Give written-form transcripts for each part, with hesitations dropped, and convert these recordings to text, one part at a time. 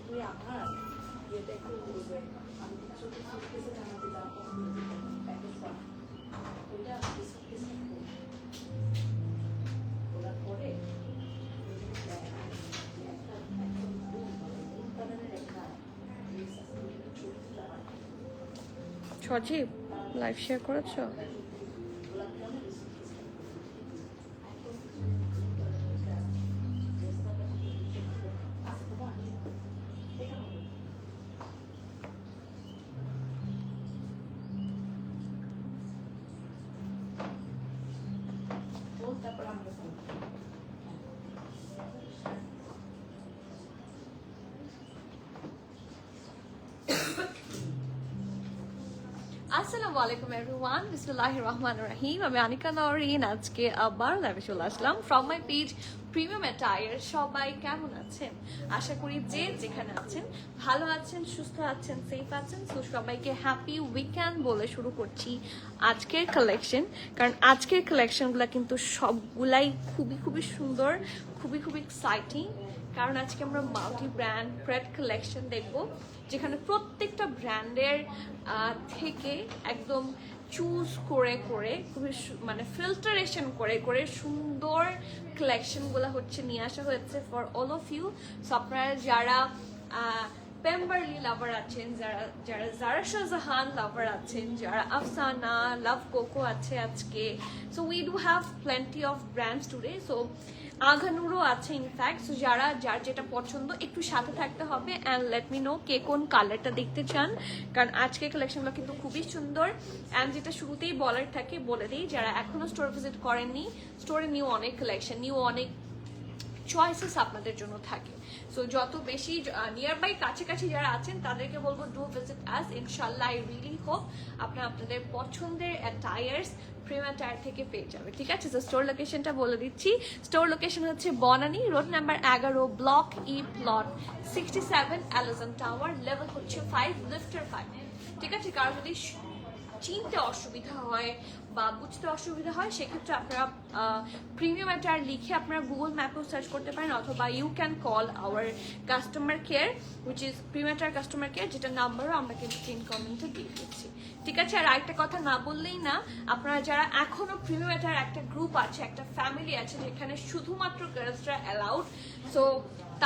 তুই আমার ইয়েটা একটু বলবে আমি ছোট সুটকেসে জানা দিলাম প্যাকেজ করা ওইটা সুটকেসে ওরা করে সজীব লাইভ শেয়ার করেছো? আসসালামু আলাইকুম এভরিওয়ান, বিসমিল্লাহির রহমানির রহিম। আমি আনিকা নওরিন, আজকে আবার লাইভে চলে আসলাম from my page premium attire. সবাই কেমন আছেন? আশা করি যে যেখানে আছেন ভালো আছেন, সুস্থ আছেন, সেফ আছেন। তো সবাইকে হ্যাপি উইকেন্ড বলে শুরু করছি আজকের কালেকশন, কারণ আজকের কালেকশনগুলো কিন্তু সবগুলাই খুবই খুবই সুন্দর, খুবই খুবই এক্সাইটিং। কারণ আজকে আমরা মাল্টি ব্র্যান্ড প্রেড কালেকশন দেখব, যেখানে প্রত্যেকটা ব্র্যান্ডের থেকে একদম চুজ করে করে খুবই মানে ফিল্টারেশন করে করে সুন্দর কালেকশনগুলো হচ্ছে নিয়ে আসা হয়েছে for all of you. So আপনারা যারা পেম্বারলি লাভার আছেন, যারা যারা জারা শাহজাহান লাভার আছেন, যারা আফসানা লাভ কোকো আছে আজকে, so we do have plenty of brands today. So আঘানুরও আছে ইনফ্যাক্ট। সো যারা যার যেটা পছন্দ একটু সাথে থাকতে হবে অ্যান্ড লেট মি নো কে কোন কালারটা দেখতে চান, কারণ আজকে কালেকশনগুলো কিন্তু খুবই সুন্দর। অ্যান্ড যেটা শুরুতেই বলার থাকে বলে দিই, যারা এখনো স্টোর ভিজিট করেননি, স্টোরে নিউ অনেক কালেকশন, নিউ অনেক চয়েসেস আপনাদের জন্য থাকে। সো যত বেশি নিয়ার বাই কাছাকাছি যারা আছেন তাদেরকে বলবো ডু ভিজিট আস। ইনশাল্লাহ আই রিয়েলি হোপ আপনারা আপনাদের পছন্দের অ্যাটায়ার্স প্রিমিয়াম টায়ার থেকে পেয়ে যাবে, ঠিক আছে? তো স্টোর লোকেশনটা বলে দিচ্ছি। স্টোর লোকেশন হচ্ছে Banani road number 11, block E, plot 67, অ্যালাজন টাওয়ার, লেভেল হচ্ছে 5, লিফটার 5, ঠিক আছে? কারো যদি চিনতে অসুবিধা হয় বা বুঝতে অসুবিধা হয়, সেক্ষেত্রে আপনারা প্রিমিয়াম অ্যাটায়ার লিখে আপনারা গুগল ম্যাপেও সার্চ করতে পারেন, অথবা you can call our customer care which is premium attire customer care, যেটা নাম্বারও আমরা কিন্তু পিন কমেন্টে দিয়ে দিচ্ছি, ঠিক আছে? আর আরেকটা কথা না বললেই না, আপনারা যারা এখনো প্রিমিয়াম অ্যাটায়ার একটা গ্রুপ আছে, একটা ফ্যামিলি আছে যেখানে শুধুমাত্র গার্লসরা অ্যালাউড, সো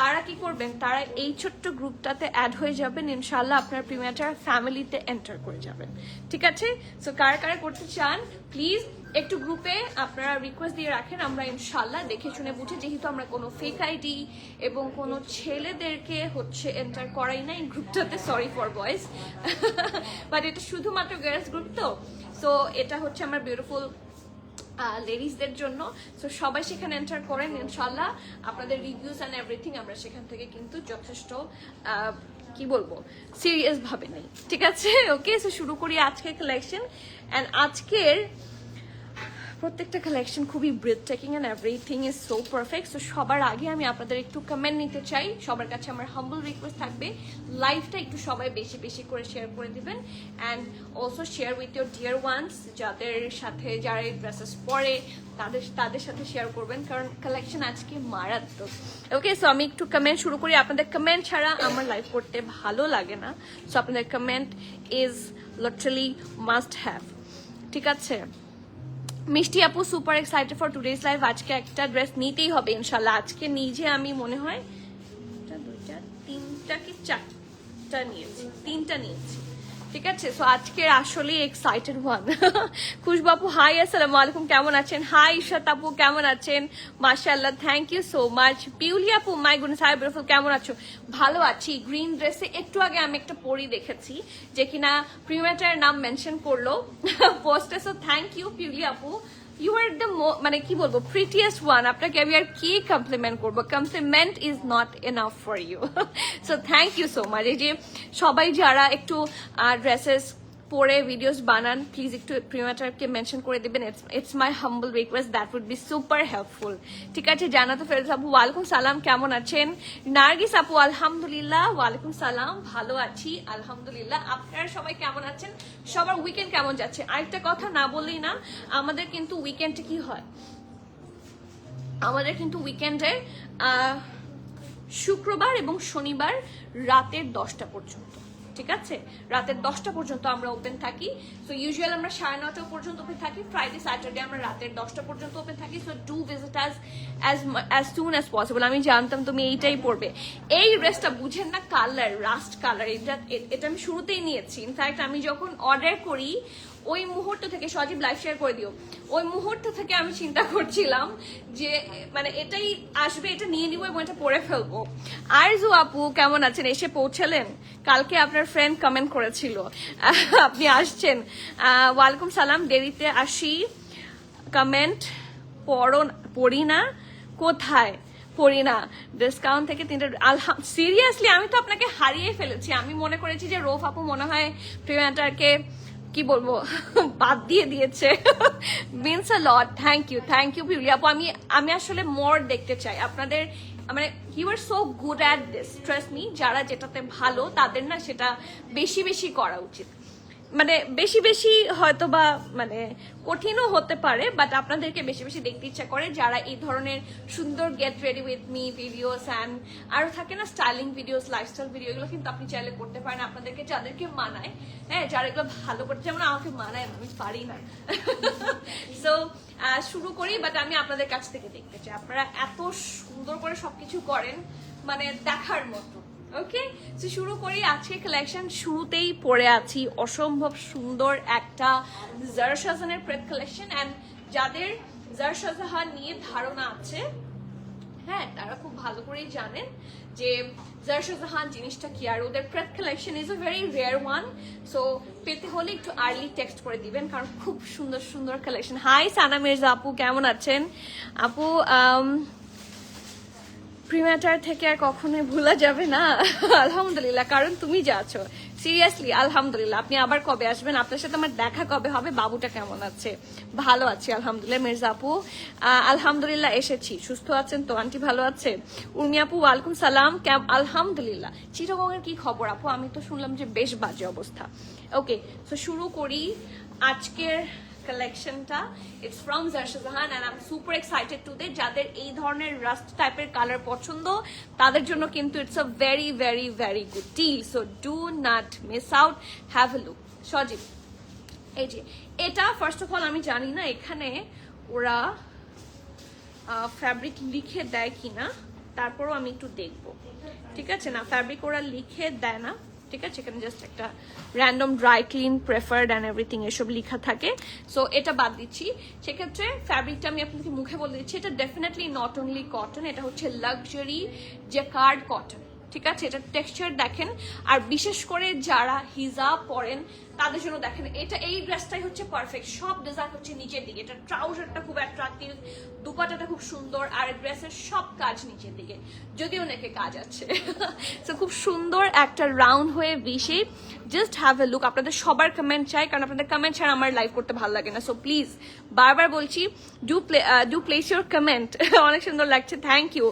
তারা কি করবেন, তারা এই ছোট্ট গ্রুপটাতে অ্যাড হয়ে যাবেন। ইনশাল্লাহ আপনার প্রিমিয়াম অ্যাটায়ার ফ্যামিলিতে এন্টার করে যাবেন, ঠিক আছে? সো কারা কারা করতে চান প্লিজ একটু গ্রুপে আপনারা রিকোয়েস্ট দিয়ে রাখেন, আমরা ইনশাল্লাহ দেখে শুনে বুঝে, যেহেতু আমরা কোনো ফেক আইডি এবং কোনো ছেলেদেরকে হচ্ছে এন্টার করাই না এই গ্রুপটাতে, সরি ফর বয়েজ, বাট এটা শুধুমাত্র গার্লস গ্রুপ, তো সো এটা হচ্ছে আমার বিউটিফুল লেডিসদের জন্য। সো সবাই সেখানে এন্টার করেন, ইনশাল্লাহ আপনাদের রিভিউজ অ্যান্ড এভরিথিং আমরা সেখান থেকে কিন্তু যথেষ্ট কি বলবো সিরিয়াস ভাবে নেই, ঠিক আছে? ওকে, সো শুরু করি আজকের কালেকশন। অ্যান্ড আজকের প্রত্যেকটা কালেকশন খুবই breathtaking and everything is so perfect. So সবার আগে আমি আপনাদের একটু কমেন্ট নিতে চাই, সবার কাছে আমার হাম্বল রিকোয়েস্ট থাকবে লাইভটা একটু সবাই বেশি বেশি করে শেয়ার করে দিবেন, and also share with your deer once, যাদের সাথে যারা এই ড্রেসেস পরে তাদের সাথে শেয়ার করবেন, কারণ কালেকশন আজকে মারাত্মক। ওকে, সো আমি একটু কমেন্ট শুরু করি। আপনাদের কমেন্ট ছাড়া আমার লাইভ করতে ভালো লাগে না, সো আপনাদের comment is literally must have, ঠিক আছে? মিষ্টি আপু super excited for today's live. আজকে একটা ড্রেস নিতেই হবে ইনশাল্লাহ। আজকে নিজে আমি মনে হয় তিনটা কি চারটা নিয়েছি, তিনটা নিয়েছি। ঠিক আছে, সো আজকের আসলে এক্সাইটেড ওয়ান। খুশবু আপু হাই, আসসালামু আলাইকুম, কেমন আছেন? হাই ইশরাত আপু, কেমন আছেন? মাশাআল্লাহ, থ্যাংক ইউ সো মাচ। পিউলি আপু, মাই গুডনেস, হাই বিউটিফুল, কেমন আছো? ভালো আছি। গ্রিন ড্রেসে একটু আগে আমি একটা পরি দেখেছি যে কিনা প্রিমেটারের নাম মেনশন করলো পোস্টে, সো থ্যাংক ইউ পিউলি আপু। ইউ আর দ্য মানে কি বলবো, প্রিটিয়েস্ট ওয়ান। আপনাকে আমি আর কি কমপ্লিমেন্ট করবো, compliment is not enough for you. So thank you so much. এই যে সবাই যারা একটু ড্রেসেস পরে ভিডিওস বানান, প্লিজ একটু প্রিমেটারকে মেনশন করে দিবেন। It's my humble request, that would be super helpful. ঠিক আছে, জানাতো ফেরদৌস আপু, ওয়ালাইকুম সালাম, কেমন আছেন? নার্গিস আপু, আলহামদুলিল্লাহ, ওয়ালাইকুম সালাম, ভালো আছি আলহামদুলিল্লাহ। আপনারা সবাই কেমন আছেন? সবার উইকেন্ড কেমন যাচ্ছে? আরেকটা কথা না বললেই না, আমাদের কিন্তু উইকেন্ডে কি হয়, আমাদের কিন্তু উইকেন্ডে শুক্রবার এবং শনিবার রাতের 10টা পর্যন্ত, ঠিক আছে, রাতের 10টা পর্যন্ত আমরা ওপেন থাকি। সো ইউজুয়াল আমরা 9:30 পর্যন্ত ওপেন থাকি, ফ্রাইডে স্যাটারডে আমরা রাতের 10টা পর্যন্ত ওপেন থাকি। So do visit as soon as possible। আমি জানতাম তুমি এইটাই পড়বে। এই ড্রেসটা বুঝেন না, কালার রাস্ট কালার, এটা আমি শুরুতেই নিয়েছি। ইনফ্যাক্ট আমি যখন অর্ডার করি ওই মুহূর্ত থেকে, সজীব লাইভ শেয়ার করে দিও, ওই মুহূর্ত থেকে আমি চিন্তা করছিলাম যে মানে এটাই আসবে, এটা নিয়ে নিবো এবং এটা পরে ফেলবো। আরজু আপু, কেমন আছেন? এসে পৌঁছালেন? কালকে আপনার ফ্রেন্ড কমেন্ট করেছিল আপনি আসছেন। ওয়ালাইকুম সালাম, দেরিতে আসি, কমেন্ট পড়ি না, কোথায় পড়ি না, ডিসকাউন্ট থেকে 3টা। সিরিয়াসলি আমি তো আপনাকে হারিয়ে ফেলেছি। আমি মনে করেছি যে রোফ আপু মনে হয় প্রিমেটারকে কি বলবো বাদ দিয়ে দিয়েছে। Means a lot, thank you Piuli আপু। আমি আসলে মোর দেখতে চাই আপনাদের, মানে you are so good at this, trust me. যারা যেটাতে ভালো তাদের না সেটা বেশি বেশি করা উচিত। মানে বেশি বেশি হয়তো বা মানে কঠিনও হতে পারে, বাট আপনাদেরকে বেশি বেশি দেখতে ইচ্ছা করে যারা এই ধরনের সুন্দর get ready with me videos and আরো থাকে না স্টাইলিং ভিডিওস, লাইফস্টাইল ভিডিও, এগুলো কিন্তু আপনি চাইলে করতে পারেন। আপনাদেরকে যাদেরকে মানায়, হ্যাঁ, যারা এগুলো ভালো করতে, যেমন আমাকে মানায়, আমি পারি না। সো শুরু করি, বাট আমি আপনাদের কাছ থেকে দেখতে চাই আপনারা এত সুন্দর করে সবকিছু করেন, মানে দেখার মতো। ওকে, তো শুরু করি আজকে কালেকশন। শুরুতেই পরে আছি অসম্ভব সুন্দর একটা জারা শাহজাহানের প্রেড কালেকশন। অ্যান্ড যাদের জারা শাহজাহান নিয়ে ধারণা আছে, হ্যাঁ, তারা খুব ভালো করেই জানেন যে জারা শাহজাহান জিনিসটা কি। আর ওদের prayed collection is a very rare one. So পেতে হলে একটু আর্লি টেক্সট করে দিবেন, কারণ খুব সুন্দর সুন্দর কালেকশন। হাই সানা মির্জা আপু, কেমন আছেন? আপু, প্রিমেটার থেকে আর কখনোই ভোলা যাবে না আলহামদুলিল্লাহ, কারণ তুমি যা আছো। সিরিয়াসলি আলহামদুলিল্লাহ। আপনি আবার কবে আসবেন? আপনার সাথে আমার দেখা কবে হবে? বাবুটা কেমন আছে? ভালো আছি আলহামদুলিল্লাহ। মির্জা আপু, আলহামদুলিল্লাহ এসেছি। সুস্থ আছেন তো? আন্টি ভালো আছে? উর্মি আপু, ওয়ালাইকুম সালাম, আলহামদুলিল্লাহ। চিটাগংয়ের কি খবর আপু? আমি তো শুনলাম যে বেশ বাজে অবস্থা। ওকে, তো শুরু করি আজকের কালেকশনটা। It's from Zara Shahjahan and I am super excited today. যাদের এই ধরনের রাস্ট টাইপের কালার পছন্দ তাদের জন্য কিন্তু it's a very very very good deal. So do not miss out, have a look. Sajib, এই যে এটা ফার্স্ট অফ অল আমি জানি না এখানে ওরা ফ্যাব্রিক লিখে দেয় কিনা, তারপরও আমি একটু দেখবো, ঠিক আছে? না, ফ্যাব্রিক ওরা লিখে দেয় না, ঠিক আছে? এখানে জাস্ট একটা random dry clean preferred and everything এসব লেখা থাকে। সো এটা বাদ দিচ্ছি। সেক্ষেত্রে ফ্যাব্রিকটা আমি আপনাকে মুখে বলে দিচ্ছি, এটা ডেফিনেটলি নট অনলি কটন, এটা হচ্ছে লাক্সারি জ্যাকার্ড কটন, ঠিক আছে? এটা টেক্সচার দেখেন। আর বিশেষ করে যারা হিজাব পরেন তাদের জন্য দেখেন, এটা এই ড্রেসটাই হচ্ছে পারফেক্ট। সব ডিজাইন হচ্ছে নিচের দিকে, এটা ট্রাউজারটা খুব অ্যাট্রাকটিভ, দুপাটাটা খুব সুন্দর, আর ড্রেসের সব কাজ নিচের দিকে, যদিও নাকি কাজ আছে। তো খুব সুন্দর একটা রাউন্ড হয়ে V shape. Just have a look. আপনাদের সবার কমেন্ট চাই, কারণ আপনাদের কমেন্ট ছাড়া আমার লাইভ করতে ভালো লাগে না। সো প্লিজ, বারবার বলছি, ডু প্লেস ইউর কমেন্ট। অনেক সুন্দর লাগছে, thank you.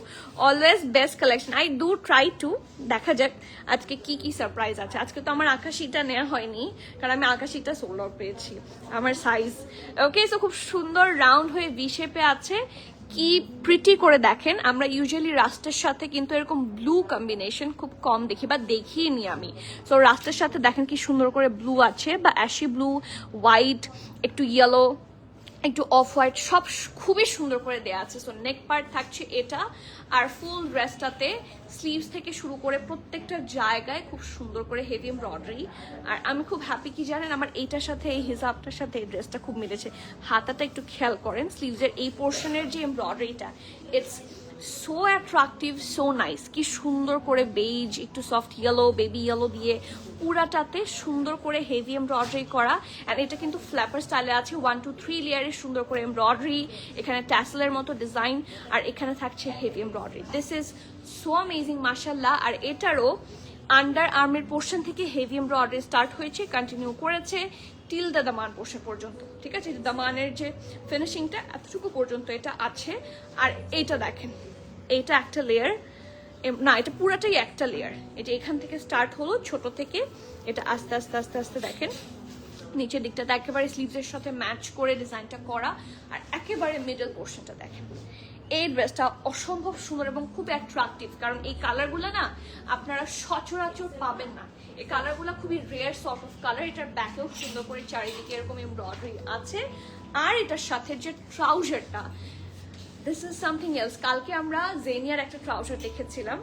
Always best collection. I do try to. দেখা যাক আজকে কি কি সারপ্রাইজ আছে। আজকে তো আমার আকাশিটা নেওয়া হয়নি, কারণ আমি আকাশিটা সোল্ড আউট পেয়েছি আমার সাইজ। ওকে, সো খুব সুন্দর রাউন্ড হয়ে ভি শেপে আছে। কি প্রিটি করে দেখেন। আমরা ইউজুয়ালি রাস্টের সাথে কিন্তু এরকম ব্লু কম্বিনেশন খুব কম দেখি, বা দেখিনি আমি। সো রাস্টের সাথে দেখেন কি সুন্দর করে ব্লু আছে, বা অ্যাশি ব্লু, হোয়াইট, একটু ইয়েলো, একটু অফ হোয়াইট সব খুবই সুন্দর করে দেওয়া আছে। সো নেক পার্ট থাকছে এটা, আর ফুল ড্রেসটাতে স্লিভস থেকে শুরু করে প্রত্যেকটা জায়গায় খুব সুন্দর করে হেভি এমব্রয়ডারি। আর আমি খুব হ্যাপি কি জানেন, আমার এইটার সাথে এই হিজাবটার সাথে এই ড্রেসটা খুব মিলেছে। হাতাটা একটু খেয়াল করেন, স্লিভসের এই পোর্শনের যে এমব্রয়ডারিটা, it's so attractive, so nice. কি সুন্দর করে বেজ, একটু সফট ইয়েলো, বেবি ইয়েলো দিয়ে পুরাটাতে সুন্দর করে হেভি এমব্রয়ডারি করা। অ্যান্ড এটা কিন্তু ফ্ল্যাপার স্টাইলে আছে, 1 to 3 লেয়ারের সুন্দর করে এমব্রয়ডারি, এখানে ট্যাসেলের মতো ডিজাইন, আর এখানে থাকছে heavy embroidery. This is so amazing মাশাআল্লাহ। আর এটারও আন্ডার আর্মের পোর্শন থেকে হেভি এমব্রয়ডারি স্টার্ট হয়েছে, কন্টিনিউ করেছে টিল দ্য দামান পোর্শন পর্যন্ত। ঠিক আছে, দামানের যে ফিনিশিংটা এতটুকু পর্যন্ত এটা আছে। আর এইটা দেখেন, এইটা একটা লেয়ার না, এটা পুরাটাই একটা লেয়ার। এটা এখান থেকে স্টার্ট হলো ছোট থেকে, এটা আস্তে আস্তে আস্তে আস্তে দেখেন নিচের দিকটাতে একেবারে স্লিভসের সাথে ম্যাচ করে ডিজাইনটা করা। আর একেবারে মিডল পোর্শনটা দেখেন। এই ড্রেসটা অসম্ভব সুন্দর এবং খুব অ্যাট্রাকটিভ, কারণ এই কালারগুলো না আপনারা সচরাচর পাবেন না। এই কালারগুলো খুবই রেয়ার সর্ট অফ কালার। এটার ব্যাকেও সুন্দর করে চারিদিকে এরকম এমব্রয়ডারি আছে। আর এটার সাথে যে ট্রাউজারটা, দিস ইজ সামথিং এলস। কালকে আমরা জেনিয়ার একটা ট্রাউজার দেখেছিলাম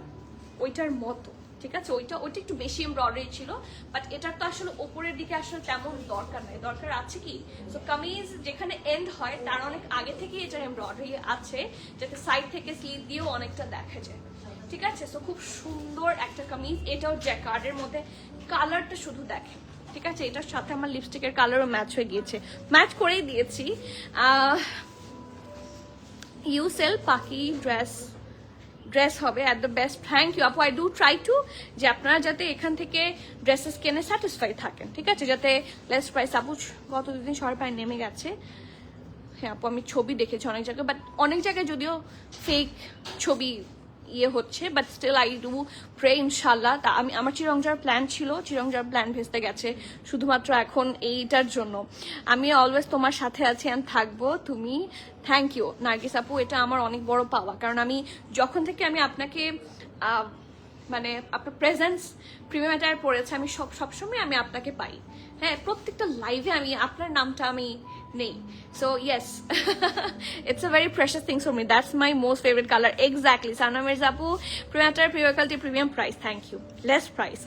ওইটার মতো, ঠিক আছে, ওইটা একটু বেশি এমব্রয়ডারি ছিল, বাট এটার তো আসলে ওপরের দিকে আসলে তেমন দরকার নাই। দরকার আছে কি, সো কামিজ যেখানে এন্ড হয় তার অনেক আগে থেকে এটার এমব্রয়ডারি আছে, যাতে সাইড থেকে স্লিভ দিয়েও অনেকটা দেখা যায়। ঠিক আছে, সো খুব সুন্দর একটা কামিজ। এটাও জ্যাকার্ডের মধ্যে, কালারটা শুধু দেখেন। ঠিক আছে, এটার সাথে আমার লিপস্টিকের কালারও ম্যাচ হয়ে গিয়েছে, ম্যাচ করেই দিয়েছি। ইউ সেল পাকি ড্রেস হবে at the best. Thank you আপু। আই ডু ট্রাই টু যে আপনারা যাতে এখান থেকে ড্রেসেস কিনে স্যাটিসফাই থাকেন। ঠিক আছে, যাতে লেস প্রাইস। আপু গত দুদিন সবার প্রায় নেমে গেছে। হ্যাঁ আপু, আমি ছবি দেখেছি অনেক জায়গায়, বাট অনেক জায়গায় যদিও ফেক ছবি ইয়ে হচ্ছে, but still I do pray ইনশাল্লাহ। তা আমার চিরং যাওয়ার প্ল্যান ছিল, চিরং যাওয়ার প্ল্যান ভেস্তে গেছে শুধুমাত্র এখন এইটার জন্য। আমি অলওয়েজ তোমার সাথে আছি অ্যান্ড থাকবো। তুমি থ্যাংক ইউ নার্গিস আপু, এটা আমার অনেক বড় পাওয়া। কারণ আমি যখন থেকে আমি আপনাকে মানে আপনার প্রেজেন্স প্রিমিয়াম অ্যাটায়ার পড়েছে, আমি সবসময় আমি আপনাকে পাই। হ্যাঁ, প্রত্যেকটা লাইভে আমি আপনার নামটা আমি নেই। So yes, it's a very precious things for me. That's my most favourite colour. Exactly Sana Mirza আপু, premium attire, premium quality, premium price. Thank you, less price.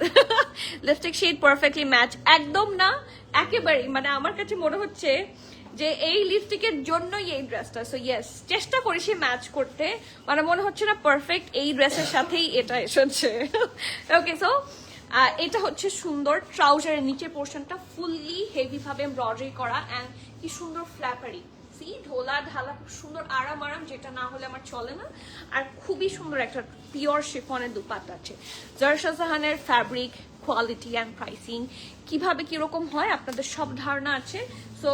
Lipstick shade perfectly match, একদম না, একেবারেই। মানে আমার কাছে মনে হচ্ছে যে এই লিপস্টিকের জন্যই এই ড্রেসটা। সো ইয়েস, চেষ্টা করেছি ম্যাচ করতে, মানে মনে হচ্ছে না পারফেক্ট এই ড্রেসের সাথেই এটা এসেছে। ওকে, সো এটা হচ্ছে সুন্দর। ট্রাউজারের নিচে পোর্শনটা ফুললি হেভি ভাবে এমব্রয়ডারি করা, এন্ড কি সুন্দর ফ্ল্যাপারি, সি ঢোলা ঢালা, খুব সুন্দর আরাম, যেটা না হলে আমার চলে না। আর খুবই সুন্দর একটা পিওর শিফনের দুপাট্টা আছে। জারশা জাহানের ফ্যাব্রিক, কোয়ালিটি অ্যান্ড প্রাইসিং কিভাবে কিরকম হয় আপনাদের সব ধারণা আছে। সো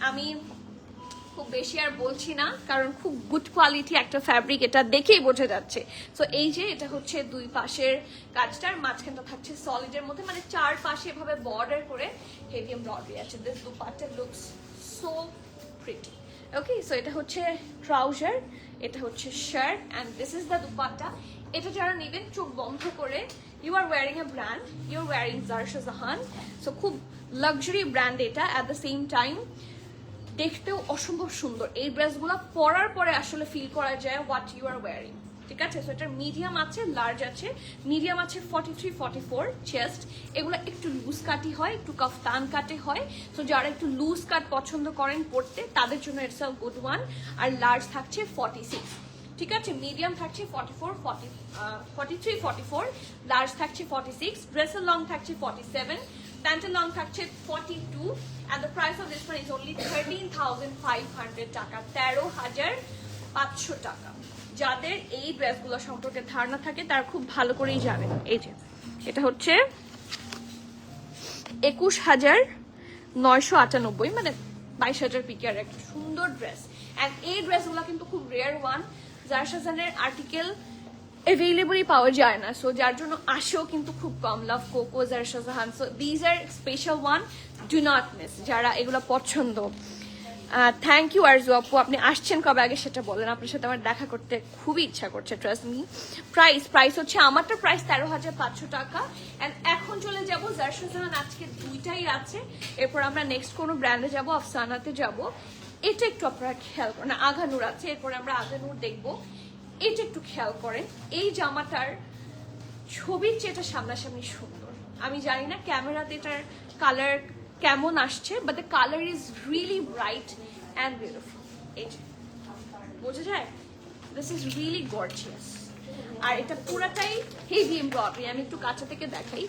আমি খুব বেশি আর বলছি না, কারণ খুব গুড কোয়ালিটি একটা ফ্যাব্রিক, এটা দেখেই বোঝা যাচ্ছে। সো এই যে এটা হচ্ছে দুই পাশের কাজটার, মাঝখানটা থাকছে সলিডের মধ্যে, মানে চার পাশে এভাবে বর্ডার করে হেভি এমব্রয়ডারি আছে। This dupatta looks so pretty. Okay, so এটা হচ্ছে ট্রাউজার, এটা হচ্ছে shirt, and this is the dupatta. এটা যারা নেবেন চোখ বন্ধ করে, you are wearing a brand, you are wearing Zarsha Jahan. So খুব লাক্সারি ব্র্যান্ড এটা, অ্যাট দ্য সেম টাইম দেখতেও অসম্ভব সুন্দর। এই ড্রেসগুলো পরার পরে আসলে ফিল করা যায় হোয়াট ইউ আর ওয়ারিং। ঠিক আছে, সো এটার মিডিয়াম আছে, লার্জ আছে। মিডিয়াম আছে 43, 44 চেস্ট। এগুলো একটু লুজ কাটি হয়, একটু কাফতান কাটে হয়। সো যারা একটু লুজ কাট পছন্দ করেন পরতে, তাদের জন্য ইটস আ গুড ওয়ান। আর লার্জ থাকছে 46। ঠিক আছে, মিডিয়াম থাকছে 43, 44, লার্জ থাকছে 46, ড্রেসের লং থাকছে 47, প্যান্টের লং থাকছে 42, and the price of this one is only 13,500 টাকা, 13,500 টাকা। যাদের এই ড্রেসগুলো সম্পর্কে ধারণা থাকে তারা খুব ভালো করেই জানেন। এই যে এটা হচ্ছে 21,998, মানে 22,000 পিকের একটা সুন্দর ড্রেস। অ্যান্ড এই ড্রেসগুলো কিন্তু খুব রেয়ার ওয়ান, জারশা জাহানের আর্টিকেল অ্যাভেলেবলই পাওয়া যায় না। সো যার জন্য আসেও কিন্তু খুব কম। Love Coco, Zarsha Jahan, so these are special one, do not miss যারা এগুলো পছন্দ। থ্যাংক ইউ আরজু আপু, আপনি আসছেন কবে আগে সেটা বলেন, আপনার সাথে আমার দেখা করতে খুবই ইচ্ছা করছে, ট্রাস্ট মি। প্রাইস হচ্ছে আমারটা প্রাইস 13,500 টাকা। অ্যান্ড এখন চলে যাবো জারশা জাহান, আজকে দুইটাই আছে, এরপর আমরা নেক্সট কোনো ব্র্যান্ডে যাবো, আফসানাতে যাবো। এটা একটু আপনারা খেয়াল করেন, আগানুর আছে, এরপরে আমরা আগানুর দেখবো। এটা একটু খেয়াল করেন, এই জামাটার ছবির চেয়ে এটা সামনাসামনি সুন্দর। আমি জানি না ক্যামেরাতে এটার কালার কেমন আসছে, but the colour is really bright and beautiful. এই যে বোঝা যায়, দিস ইজ রিয়েলি গর্জিয়াস। আর এটা পুরাটাই হেভি এমব্রয়ডারি। আমি একটু কাছে থেকে দেখাই।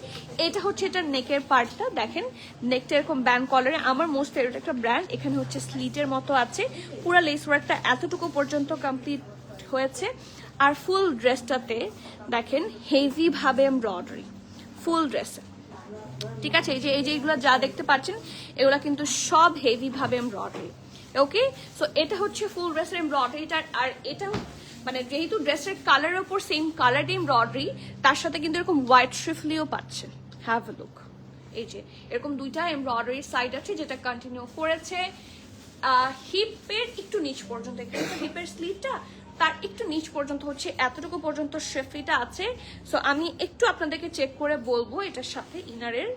এটা হচ্ছে এটার নেকের পার্টটা, দেখেন নেকটা এরকম ব্যান্ড কলারে, আমার মোস্ট ফেভারিট একটা ব্র্যান্ড। এখানে হচ্ছে স্লিটের মতো আছে, পুরা লেস ওয়ার্কটা এতটুকু পর্যন্ত কমপ্লিট হয়েছে। আর ফুল ড্রেসটাতে দেখেন হেভি ভাবে এমব্রয়ডারি ফুল ড্রেসে, ঠিক আছে। এই যে এইগুলো যা দেখতে পাচ্ছেন এগুলা কিন্তু সব হেভি ভাবে এমব্রয়ডারি। ওকে, সো এটা হচ্ছে ফুল ড্রেসের এমব্রয়ডারিটা। আর এটা মানে যেহেতু ড্রেসের কালারের উপর সেম কালার এমব্রয়ডারি, তার সাথে কিন্তু এরকম হোয়াইট শ্রিফলিও পাচ্ছেন। হ্যাভ এ লুক, এই যে এরকম দুইটা এমব্রয়ডারি সাইড আছে যেটা কন্টিনিউ করেছে হিপের একটু নিচ পর্যন্ত। হিপের স্লিভটা তার একটু নিচ পর্যন্ত হচ্ছে, এতটুকু পর্যন্ত শ্রিফলিটা আছে। সো আমি একটু আপনাদেরকে চেক করে বলবো এটার সাথে ইনারের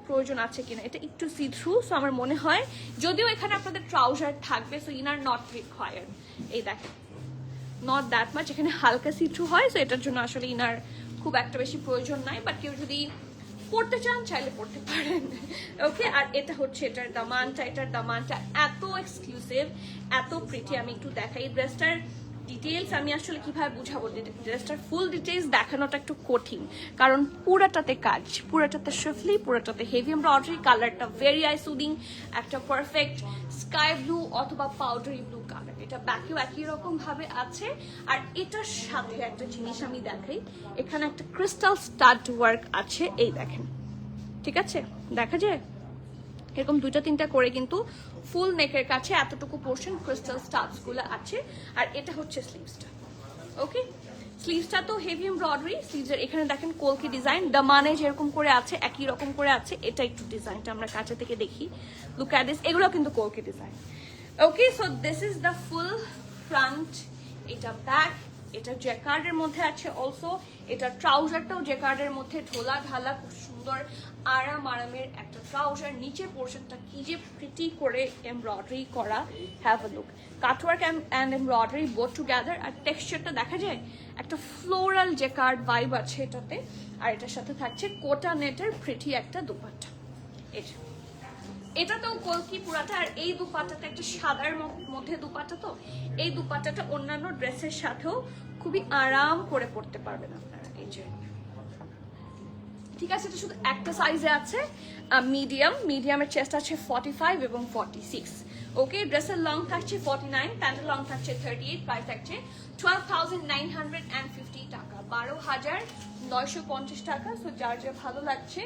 প্রয়োজন আছে কিনা। এটা একটু সি থ্রু, সো আমার মনে হয়, যদিও এখানে আপনাদের ট্রাউজার থাকবে, সো ইনার নট রিকোয়ার্ড। এই দেখেন নট দ্যাট মাচ, এখানে হালকা সি থ্রু হয়, সো এটার জন্য আসলে ইনার খুব একটা বেশি প্রয়োজন নাই। বাট কেউ যদি পড়তে চান চাইলে পড়তে পারেন। ওকে, আর এটা হচ্ছে এটার দামানটা। এটার দামানটা এত এক্সক্লুসিভ, এত প্রিটি। আমি একটু দেখাই ড্রেসটার ডিটেইলস। আমি আসলে কিভাবে বুঝাবো, ড্রেসটার ফুল ডিটেইলস দেখানোটা একটু কঠিন, কারণ পুরাটাতে কাজ, পুরাটাতে শ্রিফলি, পুরাটাতে হেভি এমব্রয়ডারি। কালারটা ভেরি আই সুদিং, একটা পারফেক্ট স্কাই ব্লু অথবা পাউডারি ব্লু কালার। এটা ব্যাকেও একই রকম ভাবে আছে। আর এটার সাথে একটা জিনিস আমি দেখাই, এখানে একটা ক্রিস্টাল স্টাড ওয়ার্ক আছে, এই দেখেন, ঠিক আছে, দেখা যায় এরকম দুইটা তিনটা করে কিন্তু ফুল নেকের কাছে এতটুকু পোর্শন ক্রিস্টাল স্টাডস গুলো আছে। আর এটা হচ্ছে স্লিভসটা। ওকে, স্লিভসটা তো হেভি এমব্রয়ডারি। স্লিভসের এখানে দেখেন কলকি ডিজাইন, দামানে যেরকম করে আছে একই রকম করে আছে। এটা একটু ডিজাইনটা আমরা কাছে থেকে দেখি, লুক অ্যাট দিস, এগুলো কিন্তু কলকি design. Okay, so this is the full front. এটা ব্যাক, এটা জ্যাকার্ডের মধ্যে আছে অলসো। এটা ট্রাউজারটাও জ্যাকার্ডের মধ্যে, ঢোলা ঢালা, খুব সুন্দর আরামের একটা ট্রাউজার। নিচের পোর্শনটা কি যে প্রিটি করে এমব্রয়ডারি করা, have a look. Cutwork and embroidery both together. আর টেক্সচারটা দেখা যায় একটা ফ্লোরাল জ্যাকার্ড ভাইব আছে এটাতে। আর এটার সাথে থাকছে কোটা নেটের প্রিটি একটা দুপাট্টা। এটা তো কলকি পুরাটা। আর এই দুপাট্টাটা একটা সাদার মধ্যে দুপাট্টা, তো এই দুপাট্টাটা অন্যান্য ড্রেসের সাথেও খুবই আরাম করে পরতে পারবেন আপনারা। এই যে ঠিক আছে, এটা শুধু একটা সাইজে আছে, মিডিয়ামের চেস্ট আছে 45 এবং 46। ওকে, ড্রেসের লং থাকছে 49, প্যান্টের লং থাকছে 38, প্রাইস থাকছে 12,950 টাকা, 12,950 টাকা। সো যার যা ভালো লাগছে,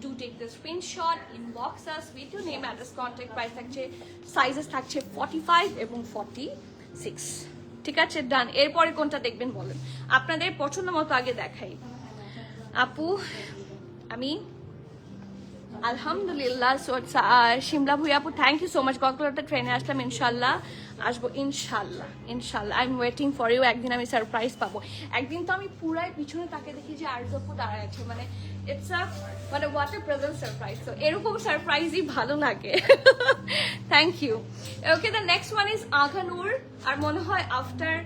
do take the screenshot, inbox us with your name, address, contact. Price থাকছে, সাইজেস থাকছে 45 এবং 46। ঠিক আছে, ডান। এরপরে কোনটা দেখবেন বলেন, আপনাদের পছন্দ মতো আগে দেখাই। আপু আমি আলহামদুলিল্লাহ। শিমলা ভুই আপু, thank you so much. Cox's Bazar ট্রেনে আসলাম, ইনশাল্লাহ আসবো, ইনশাল্লাহ I am waiting for you. একদিন আমি সারপ্রাইজ পাবো। একদিন তো আমি পুরাই পিছনে তাকে দেখি যে আরজপু দাঁড়ায় আছে, মানে ইটস আ মানে হোয়াট এ প্রেজেন্ট সারপ্রাইজ। তো এরকম সারপ্রাইজই ভালো লাগে। Thank you. Okay, the next one is Aghanoor. আর মনে হয় আফটার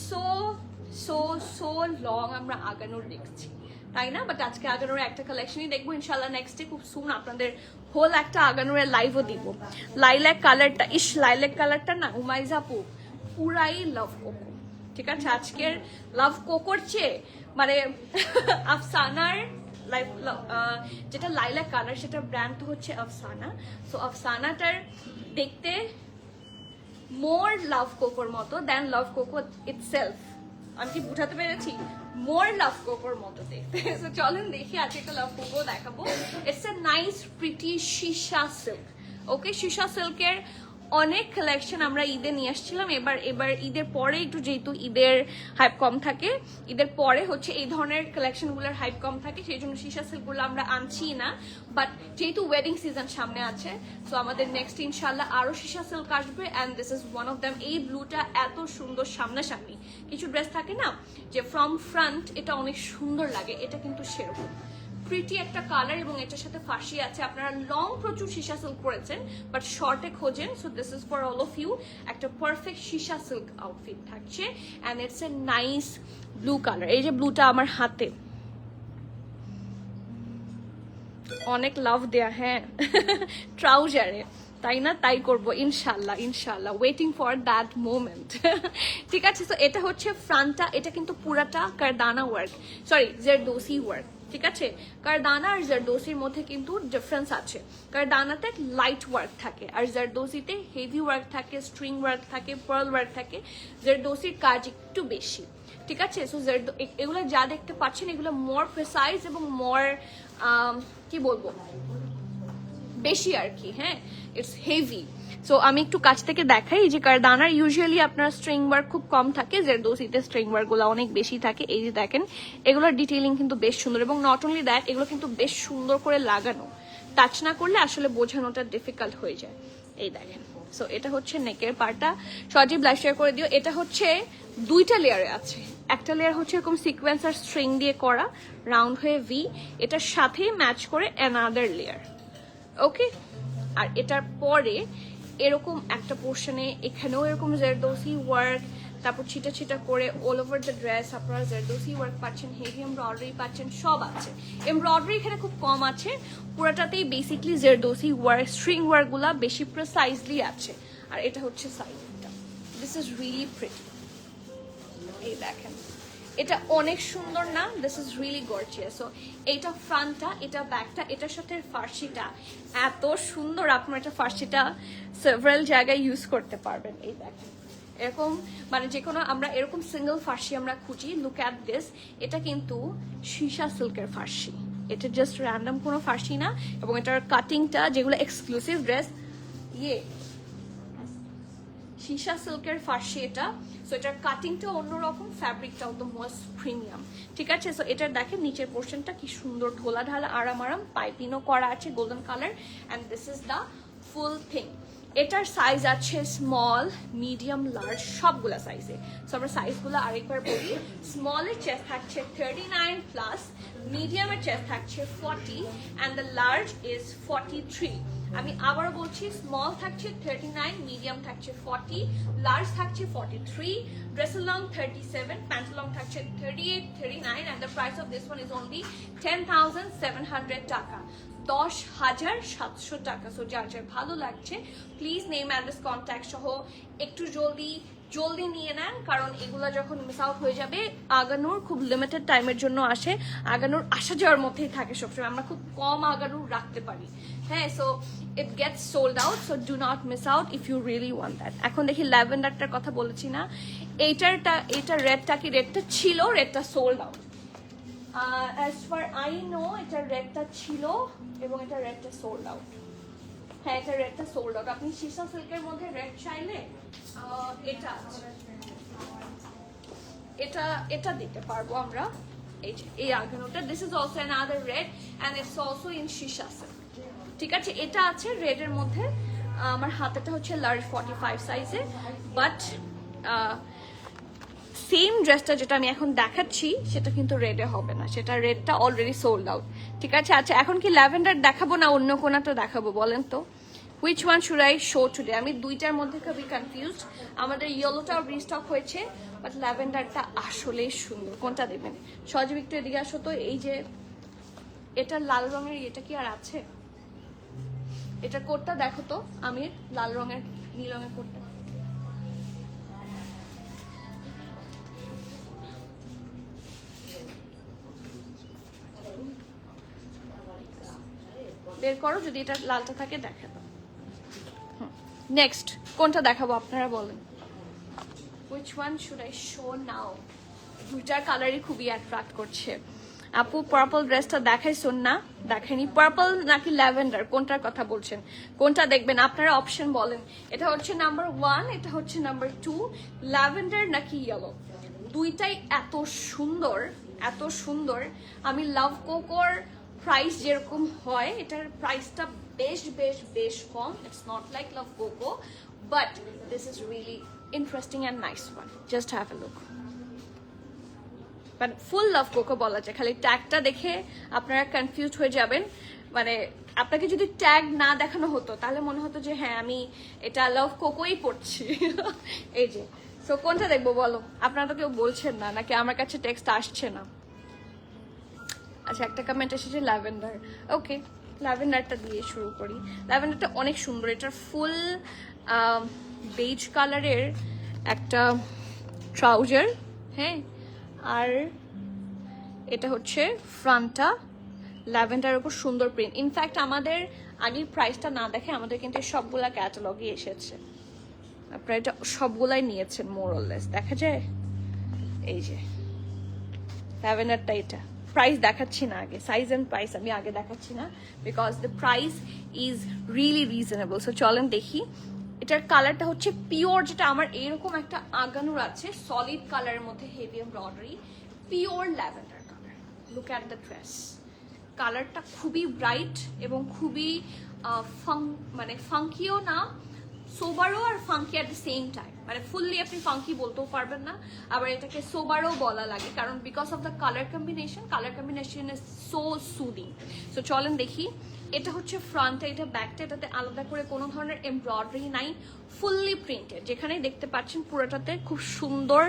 সো লং আমরা আগানুর দেখছি, তাই না? বাট আজকে আগানুরের একটা কালেকশনই দেখবো ইনশাল্লাহ। নেক্সটে খুব সুন আপনাদের হোল একটা আগানুরের লাইভও দিব। লাইল্যাক কালারটা, লাইল্যাক কালারটা না উমাইজা আপু পুরাই লাভ কোকো। ঠিক আছে, আজকের লাভ কোকোর চেয়ে মানে আফসানার যেটা লাইল্যাক কালার, সেটা ব্র্যান্ড তো হচ্ছে আফসানা। সো আফসানাটার দেখতে মোর লাভ কোকোর মতো দেন লাভ কোকো ইটসেলফ। আমি কি বুঝাতে পেরেছি? মোর লাভ কোকোর মতো দেখতে। সো চলেন দেখি, আজকে একটা লাভ কোকো দেখাবো। It's a nice pretty shisha silk. Okay, shisha সিল্কের অনেক কালেকশন আমরা ঈদে নিয়ে আসছিলাম। এবার ঈদের পরে একটু, যেহেতু ঈদের হাইপ কম থাকে, ঈদের পরে হচ্ছে এই ধরনের কালেকশনগুলোর হাইপ কম থাকে, সেই জন্য শিশা সিল্কগুলো আমরা আনছি না। বাট যেহেতু ওয়েডিং সিজন সামনে আছে, সো আমাদের নেক্সট ইনশাল্লাহ আরো শিশা সিল্ক আসবে, and this is one of them. এই ব্লুটা এত সুন্দর সামনাসামনি, কিছু ড্রেস থাকে না যে ফ্রম ফ্রন্ট এটা অনেক সুন্দর লাগে, এটা কিন্তু সেরকম প্রিটি একটা কালার এবং এটার সাথে ফাঁসি আছে। আপনারা লং প্রচুর সীসা সিল্ক পরেছেন বাট শর্টে খোঁজেন, so this is for all of you. একটা পারফেক্ট সীসা সিল্ক আউটফিট থাকছে and it's a nice blue colour. এই যে ব্লুটা আমার হাতে অনেক লাভ দেয়া, হ্যাঁ ট্রাউজারে, তাই না? তাই করবো ইনশাল্লাহ, ইনশাল্লাহ, ওয়েটিং ফর দ্যাট মোমেন্ট। ঠিক আছে, তো এটা হচ্ছে ফ্রন্টটা। এটা কিন্তু পুরাটা কারদানা ওয়ার্ক, সরি জারদোসি ওয়ার্ক। ঠিক আছে, কারদানা আর জারদোসির মধ্যে কিন্তু ডিফারেন্স আছে। কারদানাতে লাইট ওয়ার্ক থাকে আর জারদোসিতে হেভি ওয়ার্ক থাকে, স্ট্রিং ওয়ার্ক থাকে, পার্ল ওয়ার্ক থাকে। জারদোসির কাজ একটু বেশি। ঠিক আছে, সো এগুলো যা দেখতে পাচ্ছেন এগুলো মোর প্রিসাইজ এবং মোর কি বলবো বেশি আর কি। হ্যাঁ, ইটস হেভি। সো আমি একটু কাছ থেকে দেখাই যে কারদানার ইউজুয়ালি আপনার স্ট্রিং ওয়ার্ক খুব কম থাকে, জারদোসিতে স্ট্রিং ওয়ার্ক গুলো অনেক বেশি থাকে। এই যে দেখেন এগুলোর ডিটেইলিং কিন্তু বেশ সুন্দর এবং নট অনলি দ্যাট, এগুলো কিন্তু বেশ সুন্দর করে লাগানো। টাচ না করলে আসলে বোঝানোটা ডিফিকাল্ট হয়ে যায়। এই দেখেন, সো এটা হচ্ছে নেকের পার্টটা। সজীব লাইভ শেয়ার করে দিও। এটা হচ্ছে দুইটা লেয়ারে আছে। একটা লেয়ার হচ্ছে এরকম সিকোয়েন্স আর স্ট্রিং দিয়ে করা, রাউন্ড হয়ে ভি, এটার সাথেই ম্যাচ করে অ্যানাদার লেয়ার। ওকে, আর এটার পরে এরকম একটা পোর্শনে এখানেও এরকম জারদোসি ওয়ার্ক, তারপর ছিটা ছিটা করে অল ওভার দ্য ড্রেস আপনারা জারদোসি ওয়ার্ক পাচ্ছেন, হেভি এমব্রয়ডারি পাচ্ছেন, সব আছে। এমব্রয়ডারি এখানে খুব কম আছে, পুরোটাতেই basically zardosi work, string work গুলা বেশি প্রিসাইজলি আছে। আর এটা হচ্ছে সাইডটা, দিস ইজ রিয়েলি প্রিটি। এই দেখেন এটা অনেক সুন্দর না? This is really gorgeous. So এইটা ফ্রন্টটা, এটা ব্যাকটা, এটার সাথে ফার্সিটা এত সুন্দর। আপনার এটা ফার্সিটা সেভারাল জায়গায় ইউজ করতে পারবেন। এই দেখেন এরকম, মানে যে কোনো আমরা এরকম সিঙ্গেল ফার্সি আমরা খুঁজি। লুক অ্যাট দিস, এটা কিন্তু সীসা সিল্কের ফার্সি, এটা জাস্ট র্যান্ডম কোনো ফার্সি না। এবং এটার কাটিংটা, যেগুলো এক্সক্লুসিভ ড্রেস, সীসা সিল্কের ফার্সি এটা। সো এটার কাটিংটা অন্যরকম, ফ্যাব্রিকটাও দ্য মোস্ট প্রিমিয়াম। ঠিক আছে, সো এটার দেখেন নিচের পোর্শনটা কি সুন্দর ঢোলা ঢালা, আরাম আরাম, পাইপিংও করা আছে golden colour. And this is the full thing. এটার সাইজ আছে স্মল, মিডিয়াম, লার্জ, সবগুলা সাইজে। সো আমরা সাইজগুলো আরেকবার বলি। স্মলের চেস্ট থাকছে 39+, মিডিয়ামের চেস্ট থাকছে 40, অ্যান্ড দ্য লার্জ ইজ 43। আমি আবারও বলছি, স্মল থাকছে 39, মিডিয়াম থাকছে 40, লার্জ থাকছে 43, ড্রেসের লং 37, প্যান্টের লং থাকছে 38, 39, and the price of this one is only 10,700 টাকা, 10,700 টাকা। সো যার যার ভালো লাগছে প্লিজ নেম অ্যাড্রেস কন্ট্যাক্ট সহ একটু জলদি নিয়ে নেন, কারণ এগুলো যখন মিস আউট হয়ে যাবে, আগানোর খুব লিমিটেড টাইমের জন্য আসে, আগানোর আসা যাওয়ার মধ্যেই থাকে সবসময়, আমরা খুব কম আগানোর রাখতে পারি। হ্যাঁ, so it gets sold out, so do not miss out if you really want that. এখন দেখি ল্যাভেন্ডারটার কথা বলেছি না, এইটার রেডটা কি, রেডটা ছিল, রেডটা sold out. As far as I know রেডটা ছিল এবং এটা রেডটা সোল্ড আউট। হ্যাঁ, এটা রেডটা সোল্ড আউট। আপনি সীসা সিল্কের মধ্যে রেড চাইলে এটা আছে, এটা দিতে পারবো আমরা। এই যে এই আগানোটা, this is also another red and it's also in সীসা সিল্ক। ঠিক আছে, এটা আছে রেডের মধ্যে। আমার হাতেটা হচ্ছে লার্জ 45 সাইজে, বাট সেম ড্রেসটা যেটা আমি এখন দেখাচ্ছি সেটা কিন্তু রেডে হবে না, সেটা রেডটা অলরেডি সোল্ড আউট। ঠিক আছে, আচ্ছা এখন কি ল্যাভেন্ডার দেখাবো না অন্য কোনটা দেখাবো বলেন তো? Which one should I show today? আমি দুইটার মধ্যে খুবই কনফিউজড। আমাদের ইয়েলোটাও রিস্টক হয়েছে, বাট ল্যাভেন্ডারটা আসলেই সুন্দর। কোনটা দেবেন? সজীব একটু এদিকে আসো তো। এই যে এটা লাল রঙের, এটা কি আর আছে? এটা কোটটা দেখো তো, আমি লাল রঙের, নীল রঙের কোটটা বের করো, যদি এটা লালটা থাকে দেখা দাও। নেক্সট কোনটা দেখাবো আপনারা বলেন? Which one should I show now? দুইটার কালারই খুবই অ্যাট্রাক্ট করছে। আপু পার্পল ড্রেসটা দেখাইছো না? দেখাইনি। পার্পল নাকি ল্যাভেন্ডার, কোনটার কথা বলছেন? কোনটা দেখবেন আপনারা অপশন বলেন। এটা হচ্ছে নাম্বার 1, এটা হচ্ছে নাম্বার 2। ল্যাভেন্ডার নাকি ইয়েলো? দুইটাই এত সুন্দর, এত সুন্দর। আমি লাভ কোকোর প্রাইস যেরকম হয়, এটার প্রাইসটা বেশ বেশ বেশ কম। It's not like Love Coco, but this is really interesting and nice one. Just have a look. মানে ফুল লাভ কোকো বলা যায়। খালি ট্যাগটা দেখে আপনারা কনফিউজড হয়ে যাবেন। মানে আপনাকে যদি ট্যাগ না দেখানো হতো তাহলে মনে হতো যে হ্যাঁ আমি এটা লাভ কোকোই পড়ছি। এই যে, সো কোনটা দেখবো বলো? আপনারা তো কেউ বলছেন না, নাকি আমার কাছে টেক্সট আসছে না? আচ্ছা, একটা কমেন্ট এসেছে ল্যাভেন্ডার। ওকে, ল্যাভেন্ডারটা দিয়ে শুরু করি। ল্যাভেন্ডারটা অনেক সুন্দর। এটার ফুল বেজ কালারের একটা ট্রাউজার, হ্যাঁ, আর এটা হচ্ছে ফ্রন্টটা ল্যাভেন্ডারের উপর সুন্দর প্রিন্ট। ইনফ্যাক্ট আমাদের আগের প্রাইসটা না দেখে আমাদের কিন্তু সবগুলা ক্যাটালগে এসেছে, আপনারা এটা সবগুলাই নিয়েছেন মোরলেস। দেখা যায় এই যে ল্যাভেন্ডারটা, এটা প্রাইস দেখাচ্ছি না আগে, সাইজ এন্ড প্রাইস আমি আগে দেখাচ্ছি না, because the price is really reasonable. So চলেন দেখি। এটার কালারটা হচ্ছে পিওর, যেটা আমার এরকম একটা আগানোর আছে সলিড কালারের মধ্যে heavy embroidery, pure lavender colour. Look at the dress, কালারটা খুবই ব্রাইট এবং খুবই মানে ফাঙ্কিও না, সোবারও আর funky at the same time. মানে ফুললি আপনি ফাঙ্কি বলতেও পারবেন না, আবার এটাকে সোবারও বলা লাগে, কারণ because of the colour combination is so soothing. So চলেন দেখি। এটা হচ্ছে ফ্রন্টটা, এটা ব্যাকটা, এটাতে আলাদা করে কোনো ধরনের এমব্রয়ডারি নাই, ফুললি প্রিন্টেড। যেখানেই দেখতে পাচ্ছেন পুরোটাতে খুব সুন্দর